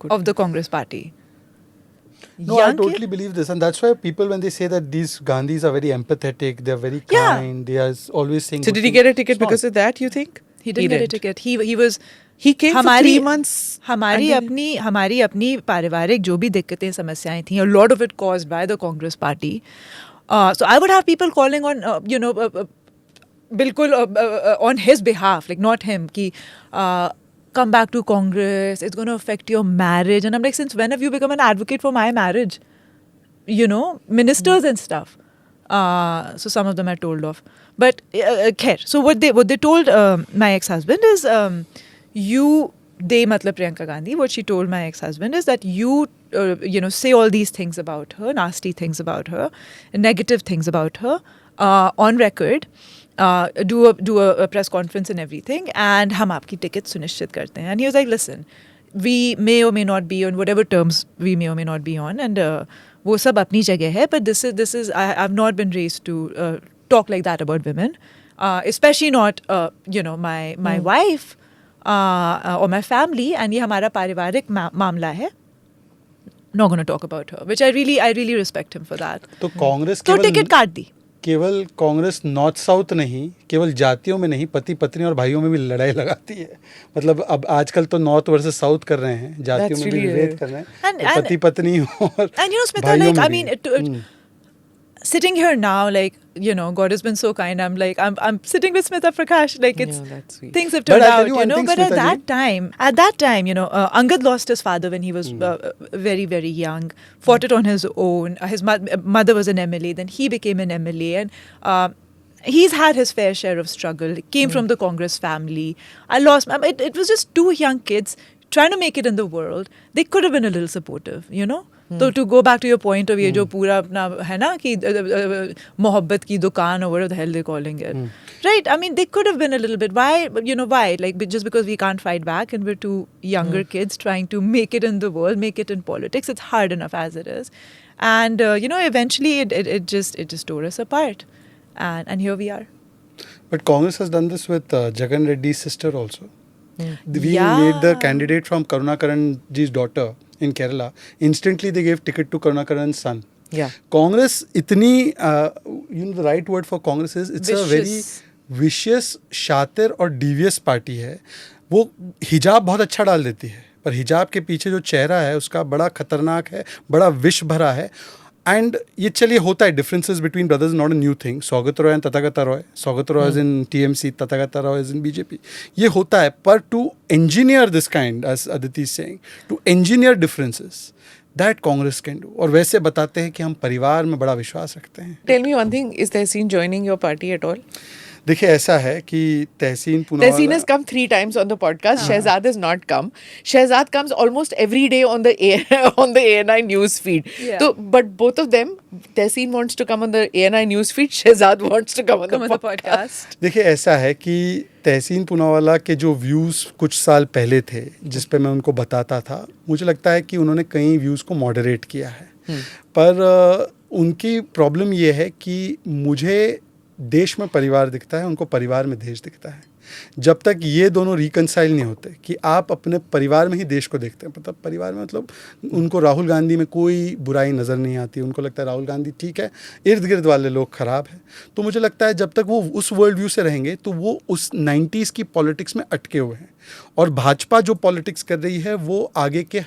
of the Congress party. No, I totally believe this, and that's why people, when they say that these Gandhis are very empathetic, they're very kind, they are always saying. So did he get a ticket because of that, you think? He didn't get a ticket. He came for 3 months. हमारी अपनी पारिवारिक जो भी दिक्कतें समस्याएं थी, a lot of it caused by the Congress party. So I would have people calling on बिल्कुल on his behalf, like not him, कि come back to Congress, it's going to affect your marriage. And I'm like, since when have you become an advocate for my marriage? You know, ministers and stuff. So some of them are told off. But khair, so what they told my ex-husband is, they matlab Priyanka Gandhi, what she told my ex-husband is that you say all these things about her, nasty things about her, negative things about her, on record. Do a press conference and everything, and हम आपकी ticket सुनिश्चित करते हैं. And he was like, listen, we may or may not be on whatever terms we may or may not be on, and वो सब अपनी जगह है, but this is I've not been raised to talk like that about women, especially not my wife or my family, and ये हमारा पारिवारिक मामला है. Not going to talk about her, which I really respect him for that. तो कांग्रेस तो ticket काट दी. केवल Congress north south नहीं, केवल जातियों में नहीं, पति पत्नी और भाइयों में भी लड़ाई लगाती है. मतलब अब आजकल तो नॉर्थ वर्सेस साउथ कर रहे हैं, जातियों में भी विभेद कर रहे हैं, तो पति पत्नी और and Smita, like, I mean, sitting here now, like, God has been so kind. I'm like, I'm sitting with Smita Prakash, like, it's things have turned out, but at that time, Angad lost his father when he was very, very young, fought it on his own. His mother was an MLA, then he became an MLA, and he's had his fair share of struggle. Came from the Congress family. I lost, it was just 2 young kids trying to make it in the world. They could have been a little supportive, तो to go back to your point of ये जो पूरा अपना है ना कि मोहब्बत की दुकान or whatever the hell they're calling it, right? I mean, they could have been a little bit. Why? Like just because we can't fight back and we're two younger kids trying to make it in the world, make it in politics, it's hard enough as it is. And eventually it just tore us apart, and here we are. But Congress has done this with Jagan Reddy's sister also. We Yeah. made the candidate from Karunakaranji's daughter in Kerala. Instantly they gave ticket to Karunakaran's son. Yeah. Congress itni, the right word for Congress is, it's a very Vicious. vicious, शातिर और devious party है. वो हिजाब बहुत अच्छा डाल देती है, पर हिजाब के पीछे जो चेहरा है उसका बड़ा खतरनाक है, बड़ा विष भरा है. एंड ये चलिए होता है, differences between brothers not a new thing. Saugata Roy and Tathagata Roy, Saugata Roy is in TMC, Tathagata Roy is in BJP. ये होता है, पर to engineer this kind, as Aditi saying, to engineer differences, that Congress can do. और वैसे बताते हैं कि हम परिवार में बड़ा विश्वास रखते हैं. Tell me one thing, is Tehseen joining your party at all? देखिए ऐसा है कि तहसीन Tehseen Poonawalla has come 3 times on the podcast. Shehzad has not come. Shehzad comes almost every day on the on the ANI news feed. Yeah. So, but both of them, Tehseen wants to come on the ANI news feed. Shehzad wants to come on the podcast. देखिए ऐसा है कि तहसीन पूनावाला के जो views कुछ साल पहले थे, जिस पे मैं उनको बताता था, मुझे लगता है कि उन्होंने कई व्यूज़ को मॉडरेट किया है. पर उनकी प्रॉब्लम ये है कि मुझे देश में परिवार दिखता है, उनको परिवार में देश दिखता है. जब तक ये दोनों रिकनसाइल नहीं होते कि आप अपने परिवार में ही देश को देखते हैं, मतलब परिवार में, मतलब उनको राहुल गांधी में कोई बुराई नज़र नहीं आती. उनको लगता है राहुल गांधी ठीक है, इर्द गिर्द वाले लोग ख़राब हैं. तो मुझे लगता है जब तक वो उस वर्ल्ड व्यू से रहेंगे तो वो उस 90s की पॉलिटिक्स में अटके हुए हैं. और भाजपा जो पॉलिटिक्स कर रही है वो आगे के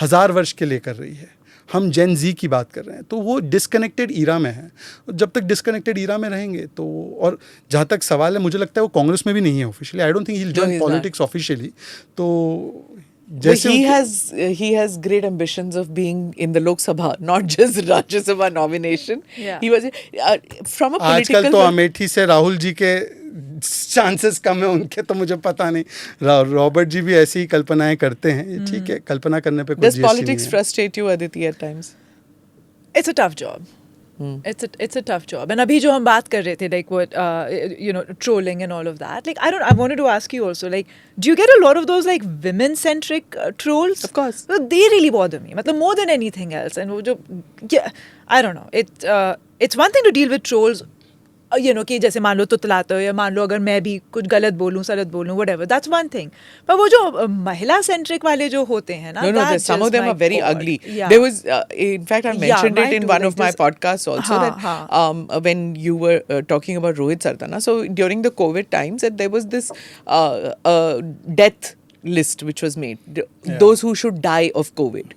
1000 वर्ष के लिए कर रही है. हम जेन जी की बात कर रहे हैं, तो वो डिस्कनेक्टेड ईरा में है. जब तक डिस्कनेक्टेड ईरा में रहेंगे तो, और जहाँ तक सवाल है, मुझे लगता है वो कांग्रेस में भी नहीं है officially. I don't think he will join politics officially. तो But he has great ambitions of being in the Lok Sabha, not just Rajya Sabha nomination. Yeah. He was from a आजकल political. तो अमेठी से राहुल जी के chances कम है उनके, तो मुझे पता नहीं. रॉबर्ट जी भी ऐसी ही कल्पनाएं करते हैं. ये ठीक है, कल्पना करने पे कोई Does GST politics नहीं है. frustrate you, Aditi, at times? It's a tough job. It's a tough job. And अभी जो हम बात कर रहे थे, like what trolling and all of that. Like I wanted to ask you also, like, do you get a lot of those like women centric trolls? Of course. So they really bother me. मतलब more than anything else. And वो जो, yeah, I don't know. It's one thing to deal with trolls. कि जैसे मान लो तुतलाते हो, या मान लो अगर मैं भी कुछ गलत बोलूं, सलत बोलूं, whatever, that's one thing. पर वो जो महिला सेंट्रिक वाले जो होते हैं ना, No, some of them are very ugly. Yeah. There was, in fact, I mentioned it in mine one too, of my like podcasts also, that when you were talking about Rohit Sardana, so during the COVID times, that there was this death list which was made, those who should die of COVID.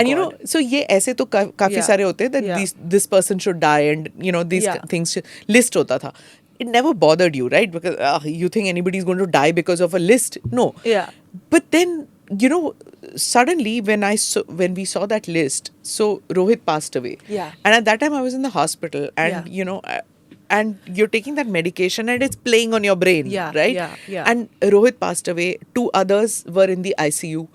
And so ये ऐसे तो काफी सारे होते हैं that this person should die, and these things list होता था. It never bothered you, right? Because you think anybody is going to die because of a list? No. Yeah. But then suddenly when we saw that list, so Rohit passed away. Yeah. And at that time I was in the hospital, and and you're taking that medication and it's playing on your brain, right? Yeah. And Rohit passed away. 2 others were in the ICU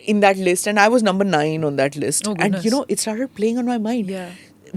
in that list, and I was number 9 on that list. Oh, and goodness. it started playing on my mind. Yeah.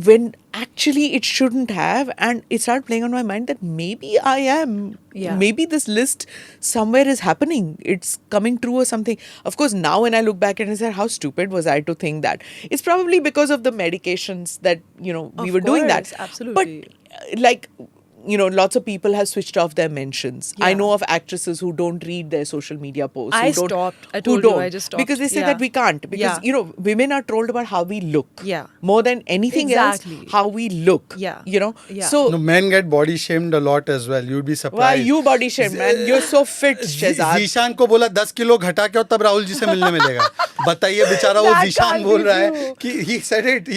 When actually it shouldn't have, and it started playing on my mind that maybe I am. Yeah. Maybe this list somewhere is happening. It's coming true or something. Of course, now when I look back and I say, how stupid was I to think that? It's probably because of the medications that, we were doing that. Absolutely. But lots of people have switched off their mentions. Yeah. I know of actresses who don't read their social media posts. I who don't, stopped. I who told you, don't, I just stopped. because they say Yeah. that we can't. Because women are trolled about how we look. Yeah. More than anything Exactly. else, how we look. Yeah. Yeah. Yeah. So No, men get body shamed a lot as well. You'd be surprised. why you body shame, man? You're so fit, Shehzad. Zeeshan को बोला 10 kilo घटा के और तब राहुल जी से मिलने मिलेगा. बताइए, बेचारा वो That जीशान can't बोल be रहा है true. कि he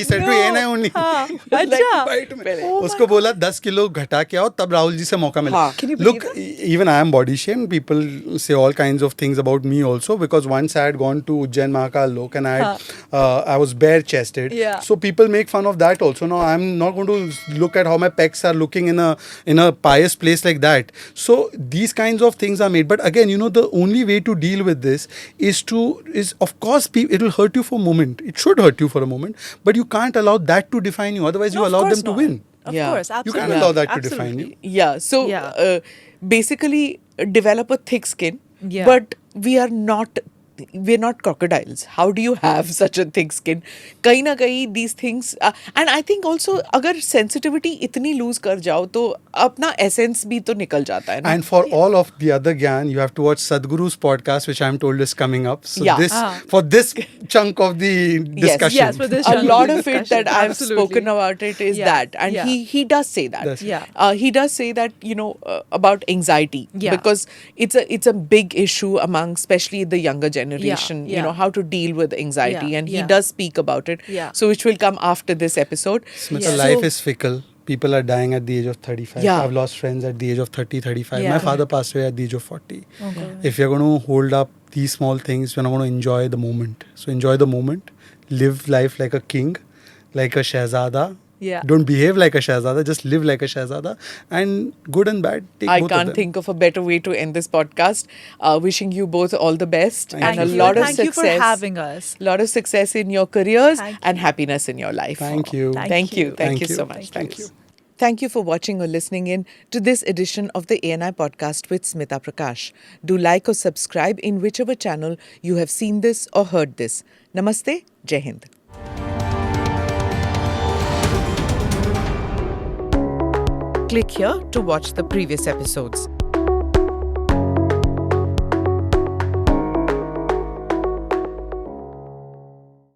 said to ANI only. हाँ, Like, अच्छा. bite में. उसको बोला 10 किलो घटा के आओ तब राहुल जी से मौका मिला. हाँ. Can you Look, believe even I am body shamed. People say all kinds of things about me also, because once I had gone to Ujjain Mahakal Lok and I was bare chested. Yeah. So people make fun of that also. Now I'm not going to look at how my pecs are looking in a pious place like that. So these kinds of things are made. But again, the only way to deal with this is of course, it will hurt you for a moment. It should hurt you for a moment, but you can't allow that to define you. Otherwise, No, you of allow course them to not. win. Of Yeah. course, You absolutely. can't allow that to Absolutely. define you. Yeah. So Yeah. basically, develop a thick skin. Yeah. But we're not crocodiles. How do you have such a thick skin? कहीं ना कहीं these things, and I think also अगर sensitivity इतनी lose कर जाओ तो अपना essence भी तो निकल जाता है ना. And for all of the other Gyan, you have to watch Sadhguru's podcast, which I'm told is coming up. So Yeah. for this chunk of the discussion. Yes, for this A chunk lot the of it discussion. that I've Absolutely. spoken about it is Yeah. that, and Yeah. he does say that. Does. Yeah. He does say that, about anxiety. Yeah. Because it's a big issue among especially the younger generation. Yeah. How to deal with anxiety, Yeah. and he Yeah. does speak about it. Yeah. So which will come after this episode. Smita, Yeah. life So- is fickle. People are dying at the age of 35. Yeah. I've lost friends at the age of 30, 35. Yeah. My father passed away at the age of 40. Okay. If you're going to hold up these small things, you're not going to enjoy the moment. So enjoy the moment. Live life like a king, like a Shehzada. Yeah. Don't behave like a Shehzada. Just live like a Shehzada. And good and bad, take I both of can't them. think of a better way to end this podcast. Wishing you both all the best Thank and you. a Thank you. lot of Thank success. you for having us. Lot of success in your careers Thank and you. happiness in your life. Thank you. Thank you. Thank you so Thank much. Thank you. Thank you for watching or listening in to this edition of the ANI podcast with Smita Prakash. Do like or subscribe in whichever channel you have seen this or heard this. Namaste. Jai Hind. Click here to watch the previous episodes.